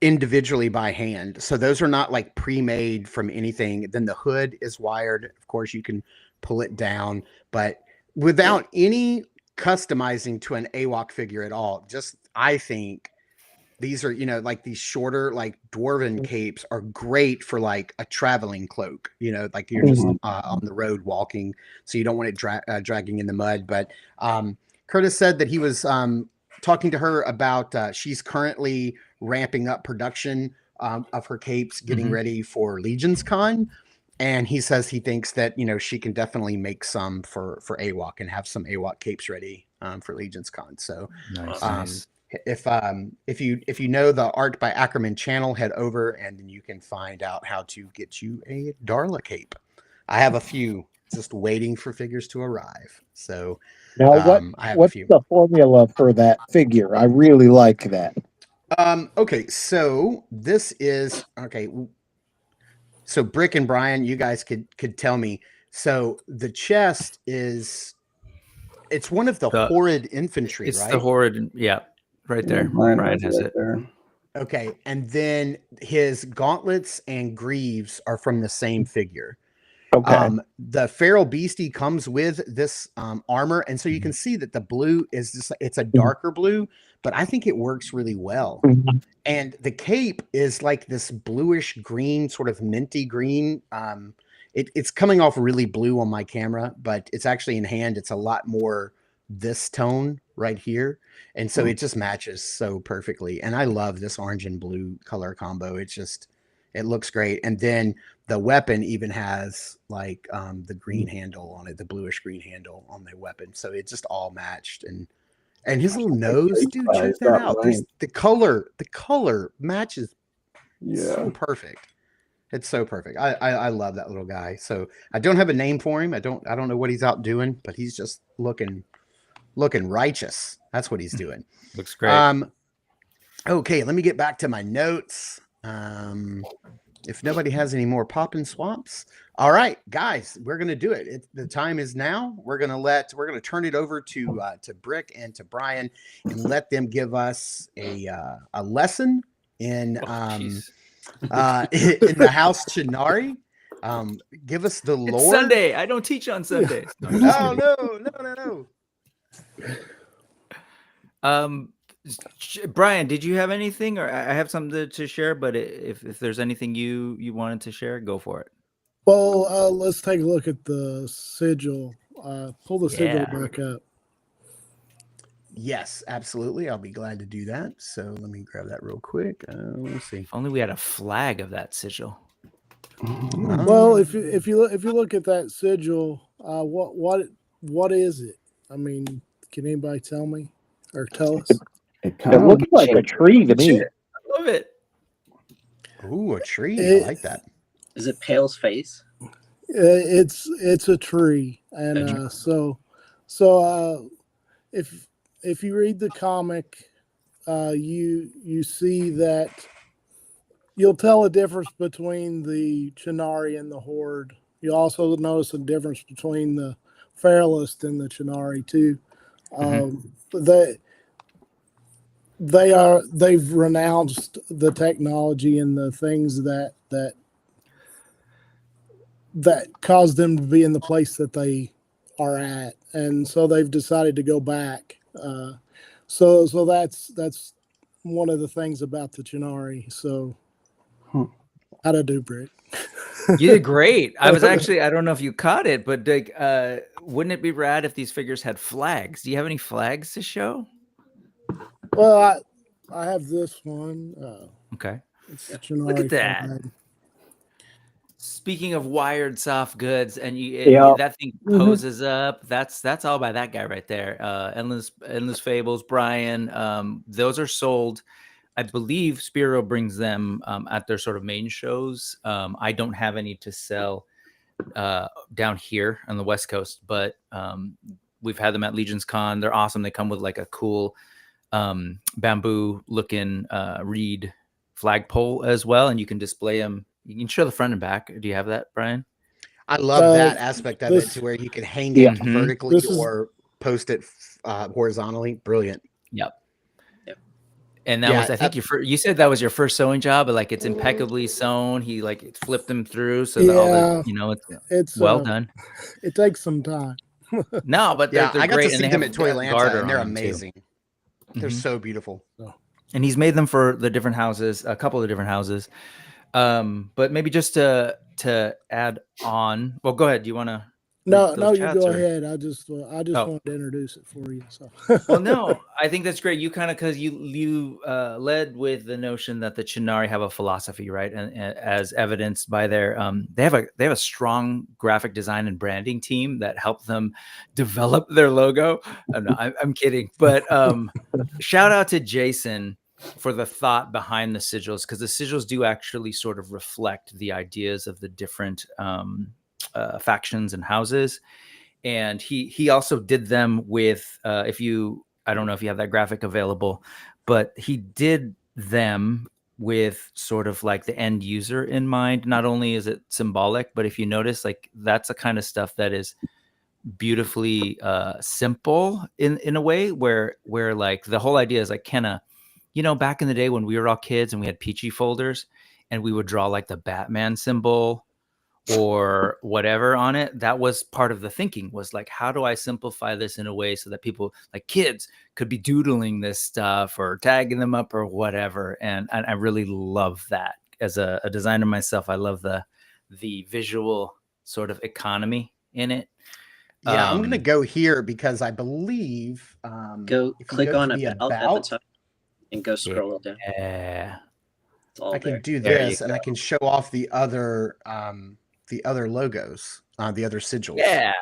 individually by hand. So those are not like pre-made from anything. Then the hood is wired. Of course, you can pull it down, but without any customizing to an AWOK figure at all. Just, I think these are, like these shorter, like dwarven capes are great for like a traveling cloak, like you're just on the road walking. So you don't want it dragging in the mud. But Curtis said that he was talking to her about she's currently ramping up production of her capes, getting ready for Legion's Con. And he says he thinks that, she can definitely make some for AWOK and have some AWOK capes ready for Legion's Con. So nice. If you know the Art by Ackerman channel, head over and then you can find out how to get you a Darla cape. I have a few just waiting for figures to arrive. So now what's the formula for that figure? I really like that. Okay, so this is so Brick and Brian, you guys could tell me. So the chest is, it's one of the horrid infantry, it's right? The horrid, yeah. Right there. Brian has it. There. Okay. And then his gauntlets and greaves are from the same figure. Okay. The feral beastie comes with this armor. And so you can see that the blue is just, it's a darker blue, but I think it works really well. And the cape is like this bluish green, sort of minty green. It's coming off really blue on my camera, but it's actually in hand. It's a lot more this tone right here. And so it just matches so perfectly. And I love this orange and blue color combo. It looks great. And then the weapon even has like the green handle on it, the bluish green handle on the weapon. So it just all matched. And his little nose, dude, check that out. The color matches so perfect. It's so perfect. I love that little guy. So I don't have a name for him. I don't know what he's out doing, but he's just looking righteous. That's what he's doing. Looks great. Okay, let me get back to my notes. If nobody has any more pop and swaps. All right, guys, we're gonna do it. The time is now. We're gonna turn it over to Brick and to Brian and let them give us a lesson in in the House Chunari. Give us the lore. It's Sunday. I don't teach on Sundays. No. Brian, did you have anything, or I have something to share? But if there's anything you wanted to share, go for it. Well, let's take a look at the sigil. Pull the sigil back up. Yes, absolutely. I'll be glad to do that. So let me grab that real quick. Let's see. If only we had a flag of that sigil. Well, if you look at that sigil, what is it? I mean, can anybody tell me or tell us? It looks like a tree to me. I love it. Ooh, a tree. I like that. Is it Pale's face? It's a tree, and so if you read the comic, you see that you'll tell a difference between the Chunari and the Horde. You also notice a difference between the Feralist and the Chunari too. They've renounced the technology and the things that caused them to be in the place that they are at, and so they've decided to go back. So that's one of the things about the Chunari. So, how to do, Brick? You did great. I don't know if you caught it, but like, wouldn't it be rad if these figures had flags? Do you have any flags to show? Well, I have this one. Okay. It's the Look at Chunari that. flag. Speaking of wired soft goods, and Yeah. that thing poses up. That's all by that guy right there. Endless Fables, Brian. Those are sold. I believe Spiro brings them at their sort of main shows. I don't have any to sell down here on the West Coast, but we've had them at Legion's Con. They're awesome. They come with like a cool bamboo looking reed flagpole as well, and you can display them. You can show the front and back. Do you have that, Brian? I love that aspect of it, to where you can hang it vertically or post it horizontally. Brilliant. Yep. And that was, I think, you said that was your first sewing job, but like it's impeccably sewn. He like flipped them through, so that all the, it's well done. It takes some time. No, but they're I got great. to see them at Toylanta, and they're amazing. They're so beautiful. And he's made them for the different houses, a couple of different houses. But maybe just to add on. Well, go ahead. Do you want to? No, you go ahead. I just wanted to introduce it for you. So. Well, no, I think that's great. You kind of, because you led with the notion that the Chunari have a philosophy, right? And as evidenced by their they have a strong graphic design and branding team that helped them develop their logo. I'm kidding, but shout out to Jason for the thought behind the sigils, because the sigils do actually sort of reflect the ideas of the different factions and houses. And he also did them with I don't know if you have that graphic available, but he did them with sort of like the end user in mind. Not only is it symbolic, but if you notice, like that's the kind of stuff that is beautifully simple in a way where like the whole idea is like Kenna, back in the day when we were all kids and we had peachy folders and we would draw like the Batman symbol or whatever on it. That was part of the thinking, was like, how do I simplify this in a way so that people, like kids, could be doodling this stuff or tagging them up or whatever. And I really love that. As a designer myself, I love the visual sort of economy in it. Yeah, I'm going to go here because I believe click on about at the top and go scroll it down. Yeah. I can do this, and I can show off the other logos, the other sigils. Yeah,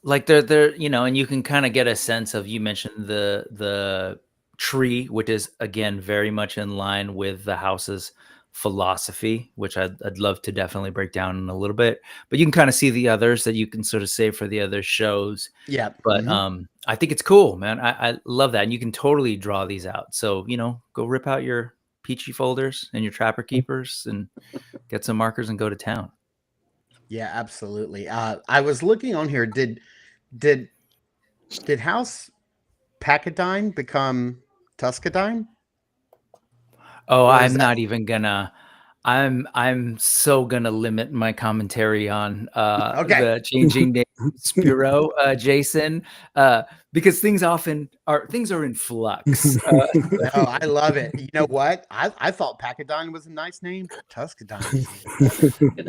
like they're and you can kind of get a sense of, you mentioned the tree, which is again very much in line with the house's philosophy, which I'd love to definitely break down in a little bit. But you can kind of see the others that you can sort of save for the other shows. Yeah, but I think it's cool, man. I love that, and you can totally draw these out. So go rip out your peachy folders and your Trapper Keepers and get some markers and go to town. Yeah, absolutely. I was looking on here. Did House Pacadine become Tuscadine? Oh, I'm not even gonna. I'm so gonna limit my commentary on the changing name Spiro, Jason, because things are in flux. No, I love it. You know what? I thought Pacadine was a nice name. Tuscadine.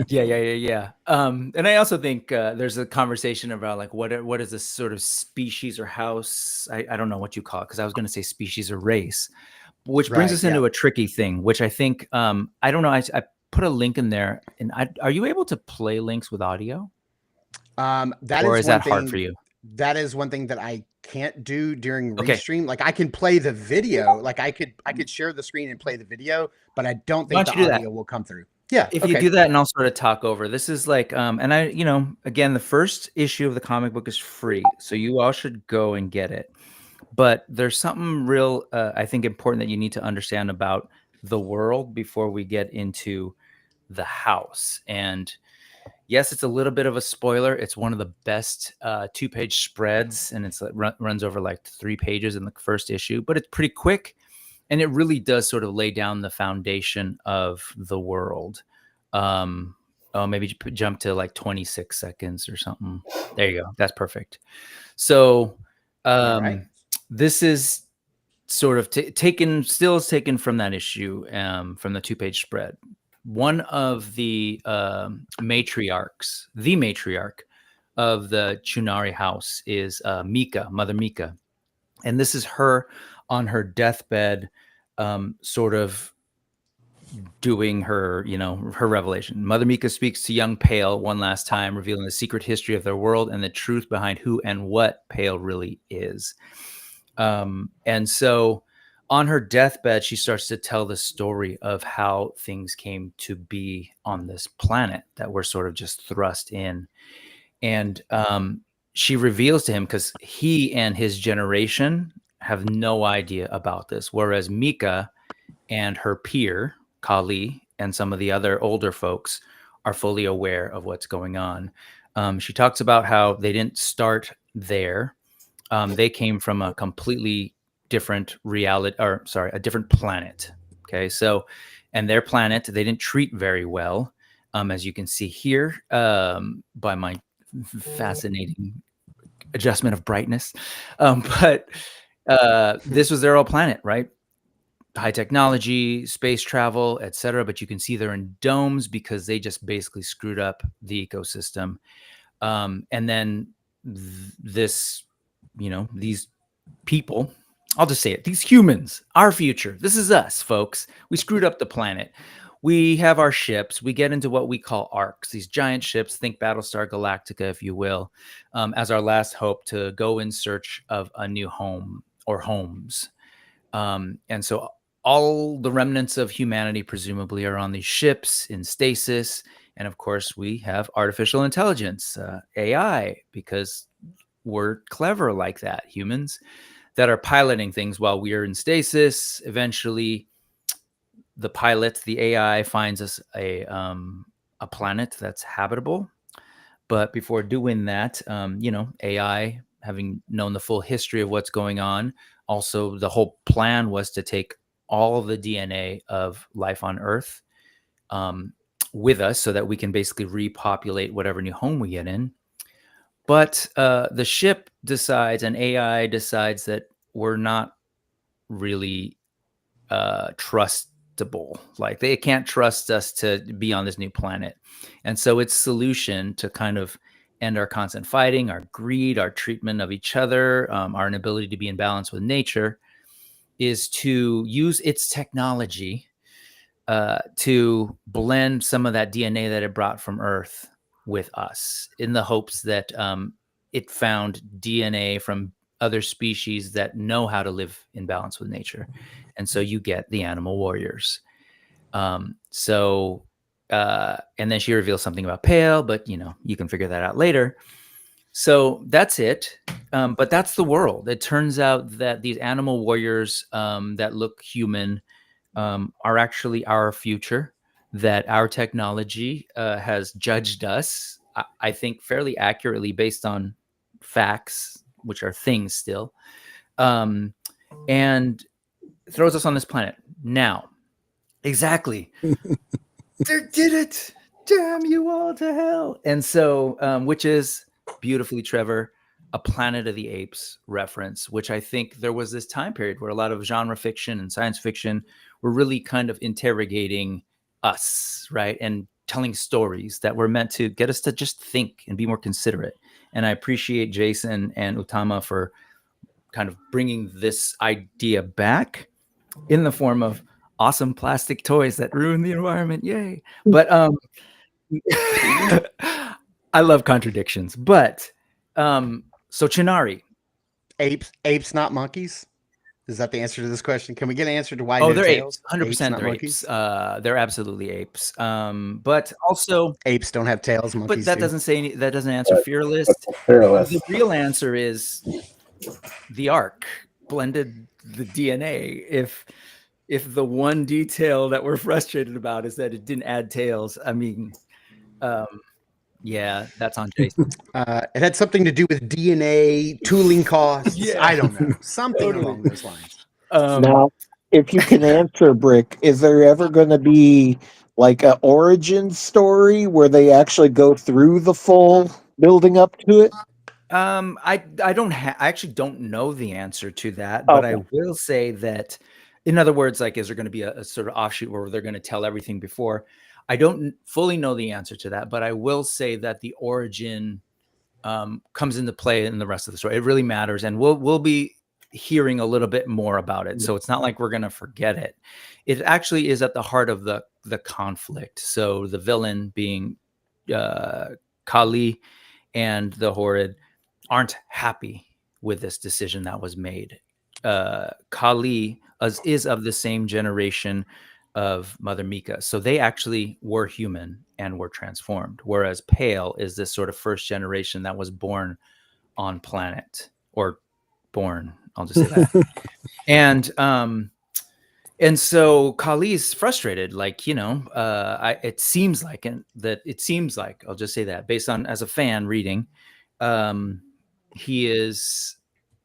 Yeah. And I also think there's a conversation about like what is this sort of species or house? I don't know what you call it, because I was going to say species or race. Which brings us into a tricky thing, which I think, I don't know. I put a link in there, and are you able to play links with audio? Or is that hard for you? That is one thing that I can't do during Restream. Like I can play the video, like I could share the screen and play the video, but I don't think the audio will come through. Yeah. If you do that, and I'll sort of talk over. This is like, and I, again, the first issue of the comic book is free, so you all should go and get it. But there's something real, I think, important that you need to understand about the world before we get into the house. And yes, it's a little bit of a spoiler. It's one of the best 2-page spreads, and it's runs over like 3 pages in the first issue, but it's pretty quick, and it really does sort of lay down the foundation of the world. Maybe jump to like 26 seconds or something. There you go. That's perfect. So, right. This is sort of taken from that issue, from the 2-page spread. one of the matriarchs, the matriarch of the Chunari house is Mika, Mother Mika. And this is her on her deathbed, sort of doing her, her revelation. Mother Mika speaks to young Pale one last time, revealing the secret history of their world and the truth behind who and what Pale really is. And so on her deathbed, she starts to tell the story of how things came to be on this planet that we're sort of just thrust in. And she reveals to him, because he and his generation have no idea about this, whereas Mika and her peer, Kali, and some of the other older folks are fully aware of what's going on. She talks about how they didn't start there. They came from a completely different a different planet. Okay, so, and their planet, they didn't treat very well, as you can see here, by my fascinating adjustment of brightness. But this was their old planet, right? High technology, space travel, etc. But you can see they're in domes because they just basically screwed up the ecosystem. And then these people, I'll just say it, these humans, our future, this is us, folks. We screwed up the planet. We have our ships. We get into what we call arcs, these giant ships, think Battlestar Galactica, if you will, as our last hope to go in search of a new home or homes. And so all the remnants of humanity presumably are on these ships in stasis. And of course, we have artificial intelligence, AI, because we're clever like that, humans, that are piloting things while we are in stasis. Eventually, the pilot, the AI, finds us a planet that's habitable. But before doing that, AI, having known the full history of what's going on, also the whole plan was to take all of the DNA of life on Earth with us so that we can basically repopulate whatever new home we get in. But the ship decides, and AI decides, that we're not really trustable. Like, they can't trust us to be on this new planet. And so its solution to kind of end our constant fighting, our greed, our treatment of each other, our inability to be in balance with nature, is to use its technology to blend some of that DNA that it brought from Earth with us, in the hopes that it found DNA from other species that know how to live in balance with nature. And so you get the animal warriors. And then she reveals something about Pale, but you can figure that out later. So that's it. But that's the world. It turns out that these animal warriors that look human are actually our future, that our technology has judged us, I think, fairly accurately based on facts, which are things still, and throws us on this planet. Now, exactly. They did it. Damn you all to hell. And so, which is beautifully, Trevor, a Planet of the Apes reference, which I think there was this time period where a lot of genre fiction and science fiction were really kind of interrogating us, right? And telling stories that were meant to get us to just think and be more considerate. And I appreciate Jason and Utama for kind of bringing this idea back in the form of awesome plastic toys that ruin the environment. Yay. But I love contradictions. But so Chunari. Apes, not monkeys. Is that the answer to this question? Can we get an answer to why? Oh, no they're tails? apes. 100% they're apes. They're absolutely apes. But also apes don't have tails. Monkeys but that do. doesn't say any, that doesn't answer fearless. Fearless. The real answer is the arc blended the DNA. If the one detail that we're frustrated about is that it didn't add tails, I mean, yeah, that's on Jason. It had something to do with DNA, tooling costs. Yeah. I don't know. Something totally along those lines. Now, if you can answer, Brick, is there ever going to be like an origin story where they actually go through the full building up to it? I actually don't know the answer to that, but I will say that, in other words, like, is there going to be a sort of offshoot where they're going to tell everything before? I don't fully know the answer to that, but I will say that the origin comes into play in the rest of the story. It really matters, and we'll be hearing a little bit more about it. So it's not like we're going to forget it. It actually is at the heart of the conflict. So the villain being Kali and the Horrid aren't happy with this decision that was made. Kali is of the same generation of Mother Mika. So they actually were human and were transformed, whereas Pale is this sort of first generation that was born on planet, or born, I'll just say that. And so Kali's frustrated, like, it seems like, I'll just say that based on, as a fan reading, he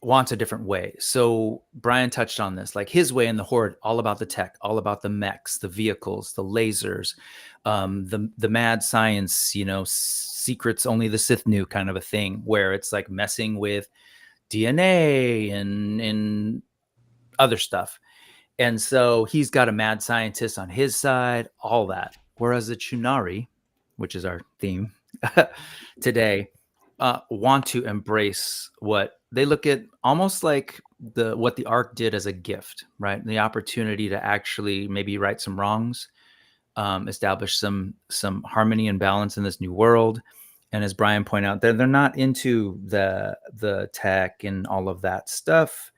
wants a different way. So Brian touched on this, like his way in the Horde, all about the tech, all about the mechs, the vehicles, the lasers, the mad science, secrets only the Sith knew kind of a thing, where it's like messing with DNA and other stuff. And so he's got a mad scientist on his side, all that. Whereas the Chunari, which is our theme today, want to embrace what they look at almost like what the ARC did as a gift, right? The opportunity to actually maybe right some wrongs, establish some harmony and balance in this new world. And as Brian pointed out, they're not into the tech and all of that stuff.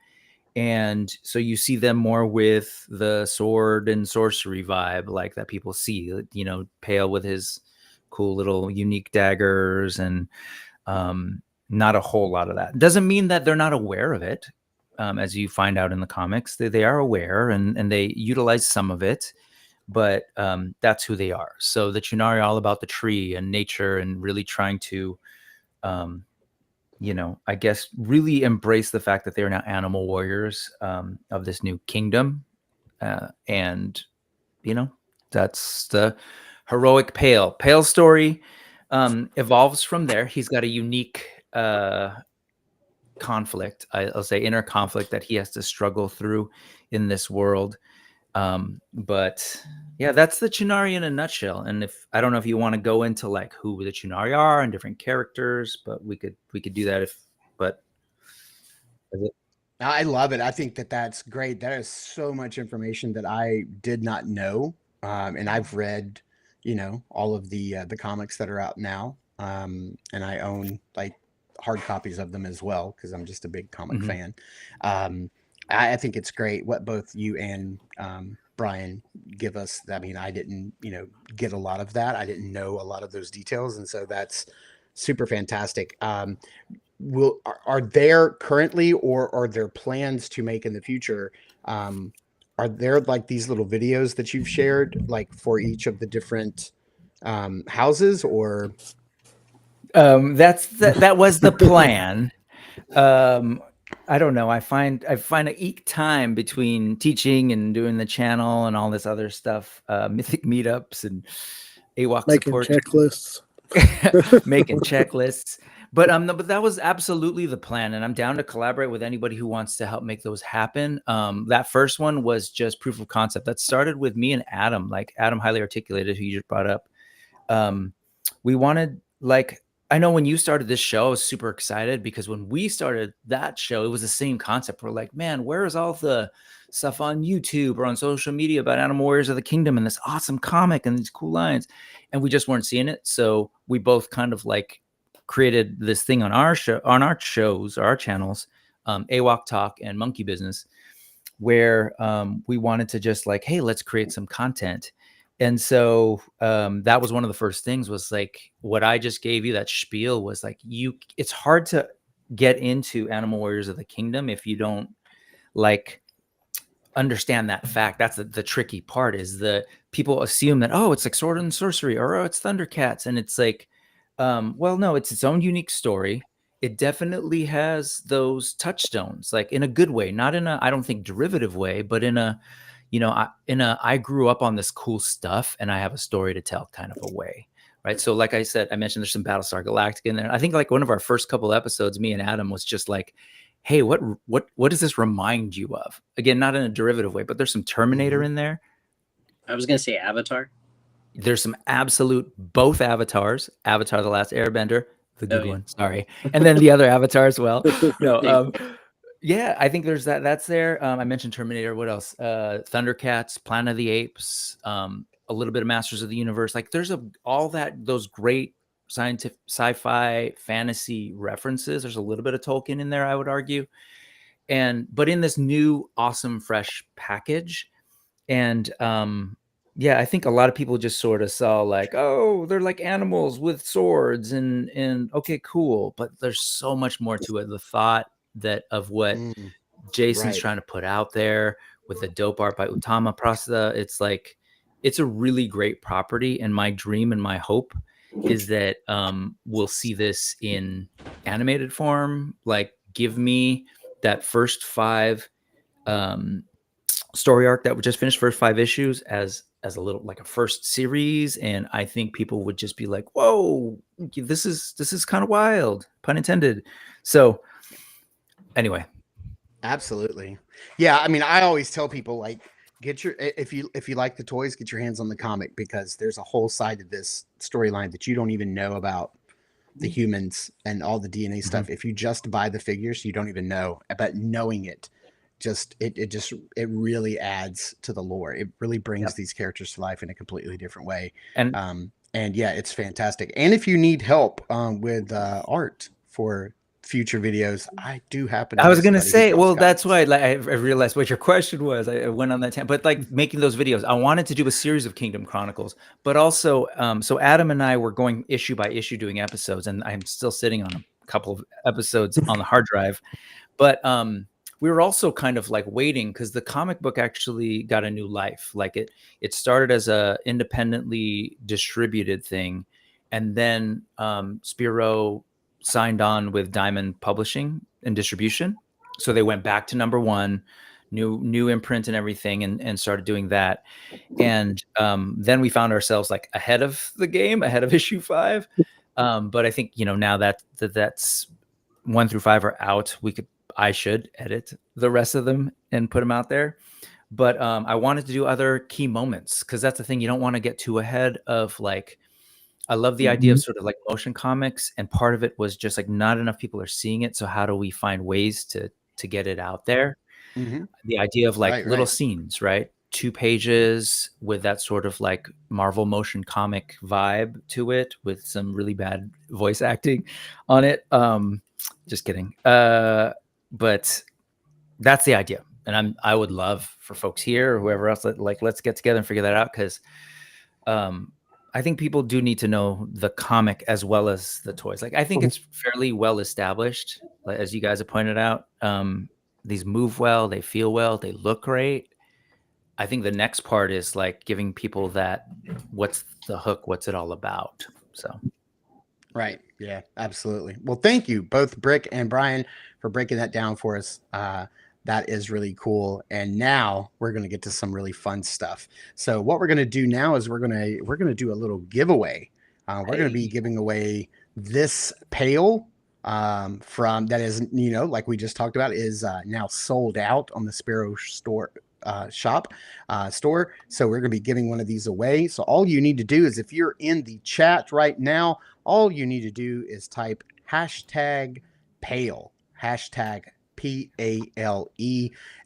And so you see them more with the sword and sorcery vibe, like that people see, Pale with his cool little unique daggers, and not a whole lot of that. Doesn't mean that they're not aware of it. As you find out in the comics, they are aware, and they utilize some of it, but that's who they are. So the Chunari are all about the tree and nature, and really trying to, I guess, really embrace the fact that they're now animal warriors of this new kingdom. And, that's the heroic Pale story. Evolves from there. He's got a unique conflict, I'll say inner conflict, that he has to struggle through in this world. But yeah, that's the Chunari in a nutshell. And I don't know if you want to go into like who the Chunari are and different characters, but we could do that I love it. I think that's great. That is so much information that I did not know. And I've read, all of the comics that are out now. And I own like hard copies of them as well, because I'm just a big comic fan. I think it's great what both you and Brian give us. I mean, I didn't, get a lot of that. I didn't know a lot of those details. And so that's super fantastic. Are there currently, or are there plans to make in the future? Are there like these little videos that you've shared, like for each of the different houses, or? That was the plan. I don't know. I find I eat time between teaching and doing the channel and all this other stuff, mythic meetups and AWOK making support, checklists, making checklists. But that was absolutely the plan, and I'm down to collaborate with anybody who wants to help make those happen. That first one was just proof of concept. That started with me and Adam, like Adam highly articulated, who you just brought up. We wanted, like, I know when you started this show, I was super excited, because when we started that show, it was the same concept. We're like, man, where is all the stuff on YouTube or on social media about Animal Warriors of the Kingdom and this awesome comic and these cool lines? And we just weren't seeing it. So we both kind of like created this thing on our show, on our shows, our channels, AWOK Talk and Monkey Business, where we wanted to just like, hey, let's create some content. And so that was one of the first things, was like what I just gave you, that spiel, was like, it's hard to get into Animal Warriors of the Kingdom if you don't like understand that fact. That's the tricky part, is that people assume that, oh, it's like Sword and Sorcery, or oh, it's Thundercats. And it's like, well, no, it's its own unique story. It definitely has those touchstones, like in a good way, not in a, I don't think, derivative way, but in a, I grew up on this cool stuff and I have a story to tell kind of a way, right? So like I said, I mentioned there's some Battlestar Galactica in there. I think like one of our first couple episodes, me and Adam, was just like, hey, what does this remind you of? Again, not in a derivative way, but there's some Terminator in there. I was going to say Avatar. there's some absolute both avatars, Avatar: The Last Airbender, the good one, sorry, and then the other Avatar as well. No, yeah, I think there's that's there. I mentioned Terminator. What else? Thundercats, Planet of the Apes, a little bit of Masters of the Universe. Like there's all those great scientific, sci-fi, fantasy references. There's a little bit of Tolkien in there, I would argue, but in this new, awesome, fresh package. And yeah, I think a lot of people just sort of saw like, oh, they're like animals with swords and okay, cool. But there's so much more to it. The thought of what Jason's trying to put out there with the dope art by Utama Prasada, it's like, it's a really great property. And my dream and my hope is that we'll see this in animated form. Like, give me that first 5 story arc that would just finish, first 5 issues as a little, like a first series, and I think people would just be like, whoa, this is kind of wild, pun intended. So anyway, absolutely, yeah. I mean, I always tell people, like, get your, if you like the toys, get your hands on the comic, because there's a whole side of this storyline that you don't even know about the humans and all the DNA stuff. If you just buy the figures, you don't even know. But knowing it, it really adds to the lore. It really brings these characters to life in a completely different way. And yeah, it's fantastic. And if you need help with art for future videos, I do happen to. I was gonna say, well, that's why, like, I realized what your question was. I went on that tangent, but like making those videos, I wanted to do a series of Kingdom Chronicles, but also, so Adam and I were going issue by issue doing episodes, and I'm still sitting on a couple of episodes on the hard drive, but we were also kind of like waiting, because the comic book actually got a new life. Like it started as a independently distributed thing, and then Spiro signed on with Diamond Publishing and Distribution, so they went back to number 1, new imprint and everything, and started doing that. And then we found ourselves like ahead of the game, ahead of issue 5. But I think, now that's 1 through 5 are out, I should edit the rest of them and put them out there. But I wanted to do other key moments, because that's the thing. You don't want to get too ahead of, like, I love the idea of sort of like motion comics, and part of it was just like not enough people are seeing it. So how do we find ways to get it out there? The idea of like little scenes, right? 2 pages with that sort of like Marvel motion comic vibe to it, with some really bad voice acting on it. Just kidding. But that's the idea. And I would love for folks here or whoever else, like, let's get together and figure that out. Cause I think people do need to know the comic as well as the toys. Like, I think it's fairly well established, like, as you guys have pointed out. These move well, they feel well, they look great. I think the next part is like giving people that, what's the hook? What's it all about? So. Right. Yeah, absolutely. Well, thank you both, Brick and Brian, for breaking that down for us. That is really cool. And now we're going to get to some really fun stuff. So what we're going to do now is we're going to do a little giveaway. We're going to be giving away this pail from, that is, like we just talked about, is now sold out on the Sparrow store store. So we're going to be giving one of these away. So all you need to do is, if you're in the chat right now, all you need to do is type hashtag Pale, hashtag PALE,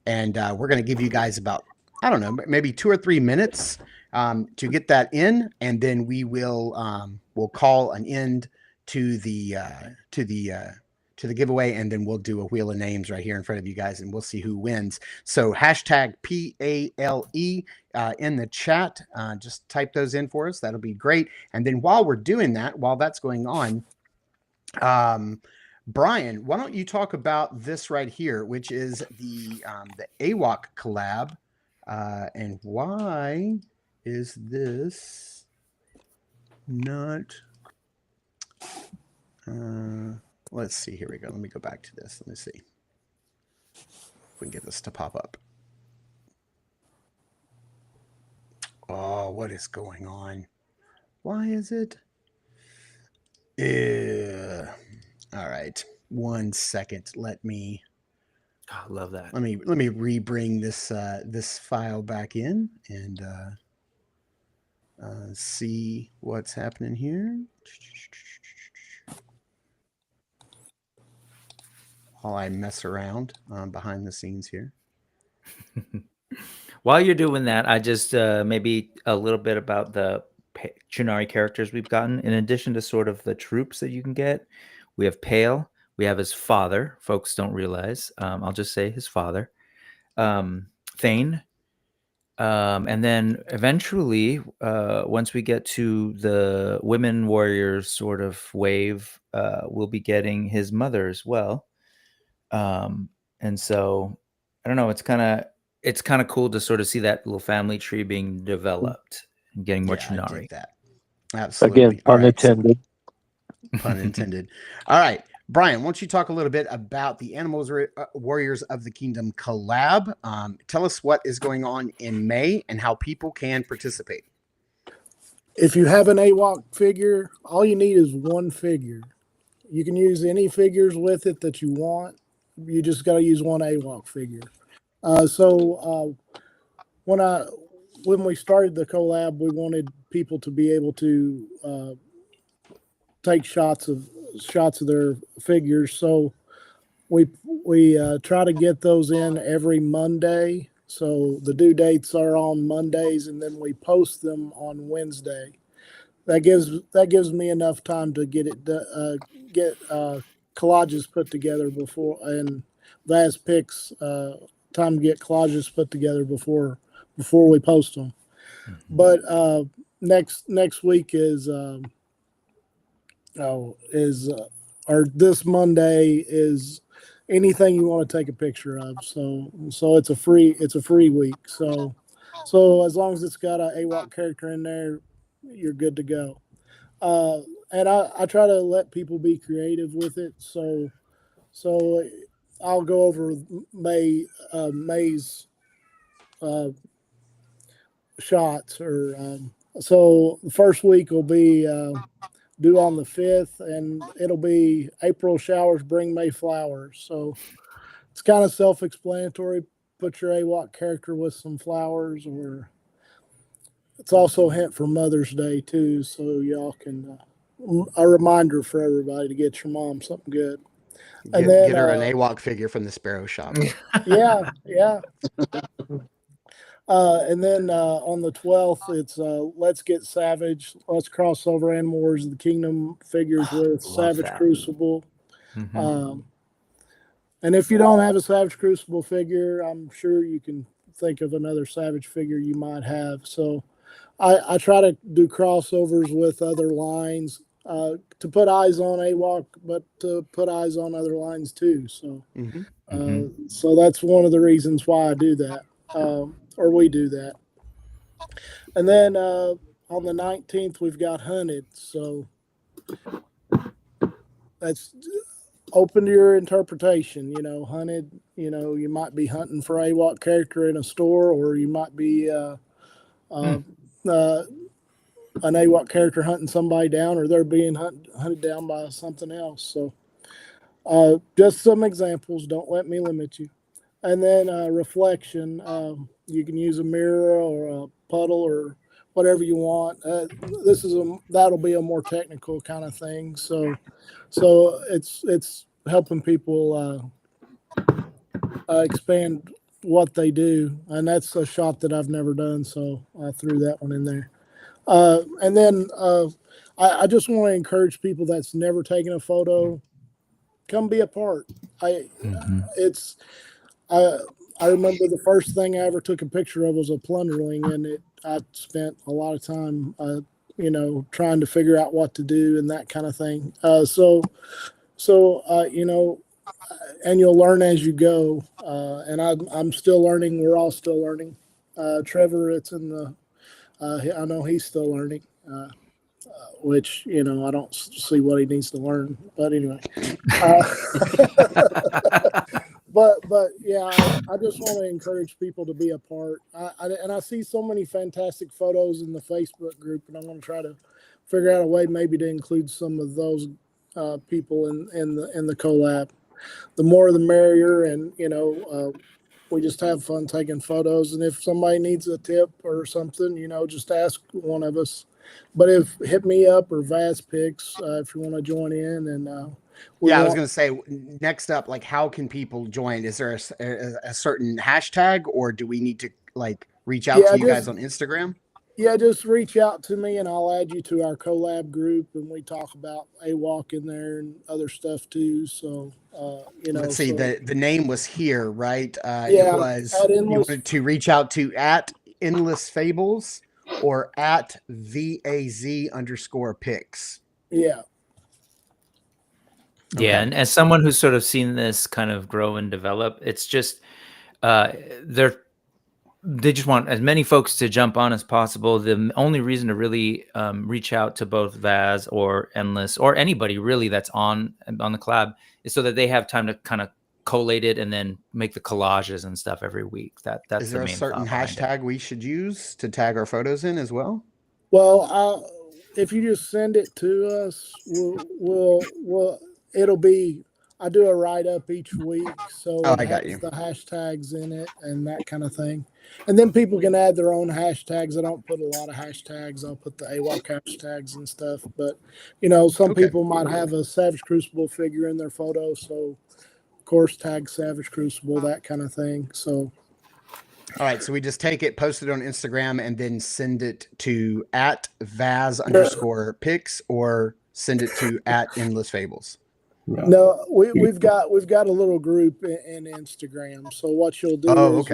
and we're going to give you guys about, I don't know, maybe 2 or 3 minutes to get that in, and then we will we'll call an end to the giveaway, and then we'll do a wheel of names right here in front of you guys, and we'll see who wins. So hashtag PALE in the chat. Just type those in for us. That'll be great. And then while we're doing that, while that's going on, Brian, why don't you talk about this right here, which is the AWOK collab, and why is this not? Let's see. Here we go. Let me go back to this. Let me see if we can get this to pop up. Oh, what is going on? Why is it? All right. 1 second. Let me. I love that. Let me rebring this this file back in, and see what's happening here. While I mess around behind the scenes here. While you're doing that, I just maybe a little bit about the Chunari characters we've gotten. In addition to sort of the troops that you can get, we have Pale. We have his father. Folks don't realize. I'll just say his father. Thane. And then eventually, once we get to the women warriors sort of wave, we'll be getting his mother as well. And so I don't know, it's kind of cool to sort of see that little family tree being developed and getting more Chunari. I dig that. Absolutely. Again, pun intended. Pun intended. All right, Brian, why don't you talk a little bit about the Animals Warriors of the Kingdom collab? Tell us what is going on in May and how people can participate. If you have an AWOK figure, all you need is one figure. You can use any figures with it that you want. You just got to use one AWOK figure. When we started the collab, we wanted people to be able to take shots of their figures. So we try to get those in every Monday. So the due dates are on Mondays, and then we post them on Wednesday. That gives me enough time to get collages put together before, and last picks time to get collages put together before we post them. Mm-hmm. But next week is this Monday is anything you want to take a picture of. So it's a free week. So as long as it's got an AWOK character in there, you're good to go. And I try to let people be creative with it. So I'll go over May's shots. So the first week will be due on the 5th, and it'll be April showers bring May flowers. So it's kind of self-explanatory. Put your AWOK character with some flowers, or it's also a hint for Mother's Day too. So y'all can a reminder for everybody to get your mom something good. And then get her an AWOK figure from the Sparrow shop. Yeah. And then on the 12th, it's Let's Get Savage. Let's cross over Animal Wars of the Kingdom figures with Savage Crucible. Mm-hmm. And if you don't have a Savage Crucible figure, I'm sure you can think of another Savage figure you might have. So I try to do crossovers with other lines to put eyes on AWOK, but to put eyes on other lines too. So, so that's one of the reasons why I do that. Or we do that. And then on the 19th, we've got Hunted. So that's open to your interpretation. Hunted, you might be hunting for a AWOK character in a store, or you might be an AWOK character hunting somebody down, or they're being hunted down by something else. So just some examples. Don't let me limit you. And then reflection, you can use a mirror or a puddle or whatever you want. That'll be a more technical kind of thing. So it's helping people expand what they do, and that's a shot that I've never done. So I threw that one in there. And then I just want to encourage people that's never taken a photo, come be a part. I remember the first thing I ever took a picture of was a plunderling, and I spent a lot of time, trying to figure out what to do and that kind of thing. And you'll learn as you go. And I'm still learning. We're all still learning. Trevor, it's in the. I know he's still learning. Which I don't see what he needs to learn, but anyway. But yeah, I just want to encourage people to be a part. And I see so many fantastic photos in the Facebook group, and I'm going to try to figure out a way maybe to include some of those people in the collab. The more the merrier, and we just have fun taking photos. And if somebody needs a tip or something, you know, just ask one of us. But if hit me up or Vaz Pics if you want to join in. And I was going to say next up, like, how can people join? Is there a certain hashtag, or do we need to like reach out to you guys on Instagram? Yeah, just reach out to me and I'll add you to our collab group, and we talk about AWOK in there and other stuff too. So, you know, let's see, the name was here, right? Yeah, it was, you wanted to reach out to at Endless Fables or at VAZ_pics. Yeah. Yeah, and as someone who's sort of seen this kind of grow and develop, it's just they just want as many folks to jump on as possible. The only reason to really reach out to both Vaz or Endless or anybody really that's on the collab is so that they have time to kind of collate it and then make the collages and stuff every week. That's is there the main a certain hashtag we should use to tag our photos in as well? Well, if you just send it to us, we'll it'll be. I do a write up each week, so it has the hashtags in it and that kind of thing. And then people can add their own hashtags. I don't put a lot of hashtags. I'll put the AWOK hashtags and stuff. But, you know, some people might have a Savage Crucible figure in their photo. So, of course, tag Savage Crucible, that kind of thing. So, all right. So we just take it, post it on Instagram, and then send it to at Vaz_pics or send it to at Endless Fables. No, we've got a little group in Instagram. So what you'll do is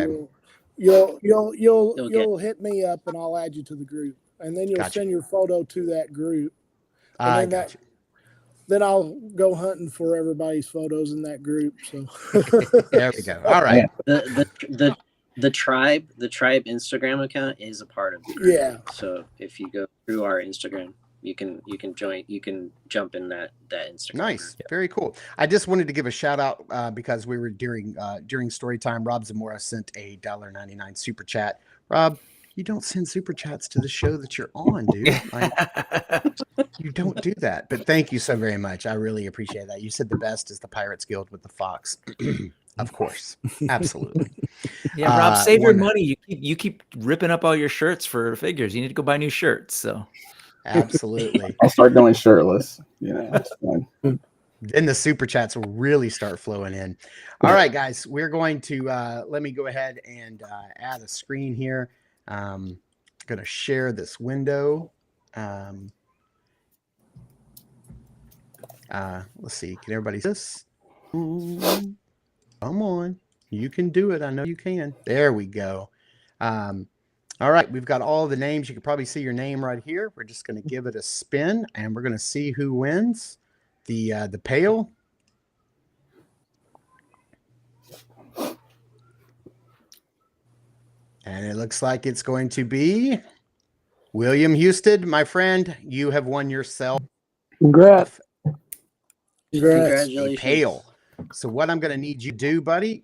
you'll hit me up and I'll add you to the group, and then you'll send your photo to that group. And then I'll go hunting for everybody's photos in that group. So there we go. All right. The tribe Instagram account is a part of the group. Yeah. So if you go through our Instagram, you can join, you can jump in that Instagram. Nice. Group. Very cool. I just wanted to give a shout out because we were during story time. Rob Zamora sent a $1.99 super chat. Rob, you don't send super chats to the show that you're on, dude. Like, you don't do that. But thank you so very much. I really appreciate that. You said the best is the Pirates Guild with the Fox. Of course. Absolutely. Yeah, Rob, save your money. You keep ripping up all your shirts for figures. You need to go buy new shirts. So absolutely. I'll start going shirtless. Yeah, that's fine. Then the super chats will really start flowing in. All right, guys, we're going to let me go ahead and add a screen here. I'm going to share this window. Let's see. Can everybody see this? Come on. You can do it. I know you can. There we go. All right. We've got all the names. You can probably see your name right here. We're just going to give it a spin, and we're going to see who wins the pail. And it looks like it's going to be William Houston, my friend. You have won yourself. Congrats. Congratulations. A pail. So what I'm going to need you to do, buddy,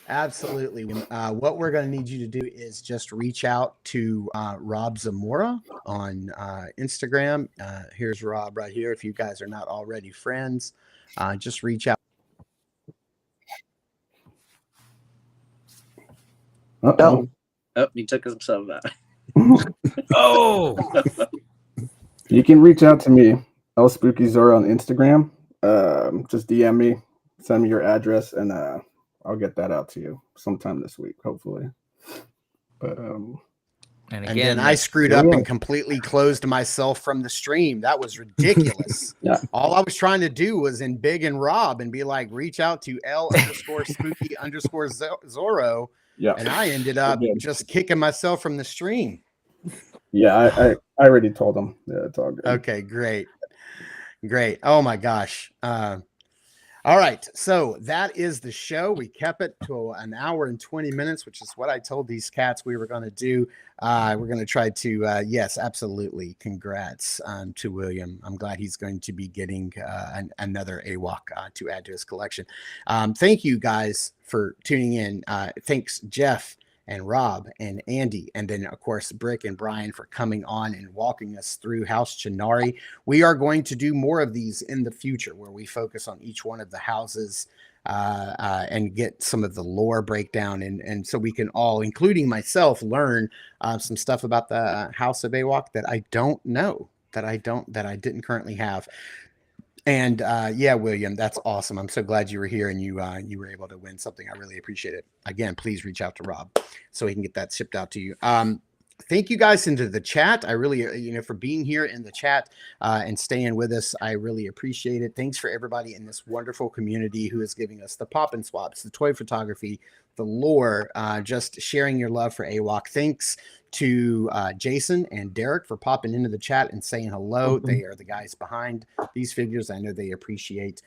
absolutely. What we're going to need you to do is just reach out to Rob Zamora on Instagram. Here's Rob right here. If you guys are not already friends, just reach out. Oh, he took himself out. Oh. You can reach out to me, El Spooky Zora on Instagram. Just DM me, send me your address, and I'll get that out to you sometime this week, hopefully. But and then I screwed up and completely closed myself from the stream. That was ridiculous. Yeah. All I was trying to do was in Big and Rob and be like, reach out to L_spooky_Zorro. Yeah. And I ended up just kicking myself from the stream. Yeah, I already told them. Yeah, it's all good. Okay, great. Great. Oh my gosh. All right. So that is the show. We kept it to an hour and 20 minutes, which is what I told these cats we were going to do. We're going to try to, yes, absolutely. Congrats to William. I'm glad he's going to be getting another AWOK to add to his collection. Thank you guys for tuning in. Thanks, Jeff and Rob and Andy, and then of course Brick and Brian for coming on and walking us through House Chunari. We are going to do more of these in the future where we focus on each one of the houses and get some of the lore breakdown, and so we can all, including myself, learn some stuff about the House of AWOK that I don't know, that I didn't currently have. And yeah, William, that's awesome. I'm so glad you were here and you were able to win something. I really appreciate it. Again, please reach out to Rob so he can get that shipped out to you. Thank you guys into the chat. I really, for being here in the chat and staying with us. I really appreciate it. Thanks for everybody in this wonderful community who is giving us the pop and swaps, the toy photography, the lore, just sharing your love for AWOK. Thanks to Jason and Derek for popping into the chat and saying hello. They are the guys behind these figures. I know they appreciate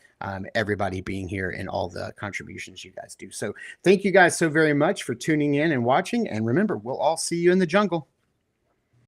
everybody being here and all the contributions you guys do. So thank you guys so very much for tuning in and watching. And remember, we'll all see you in the jungle.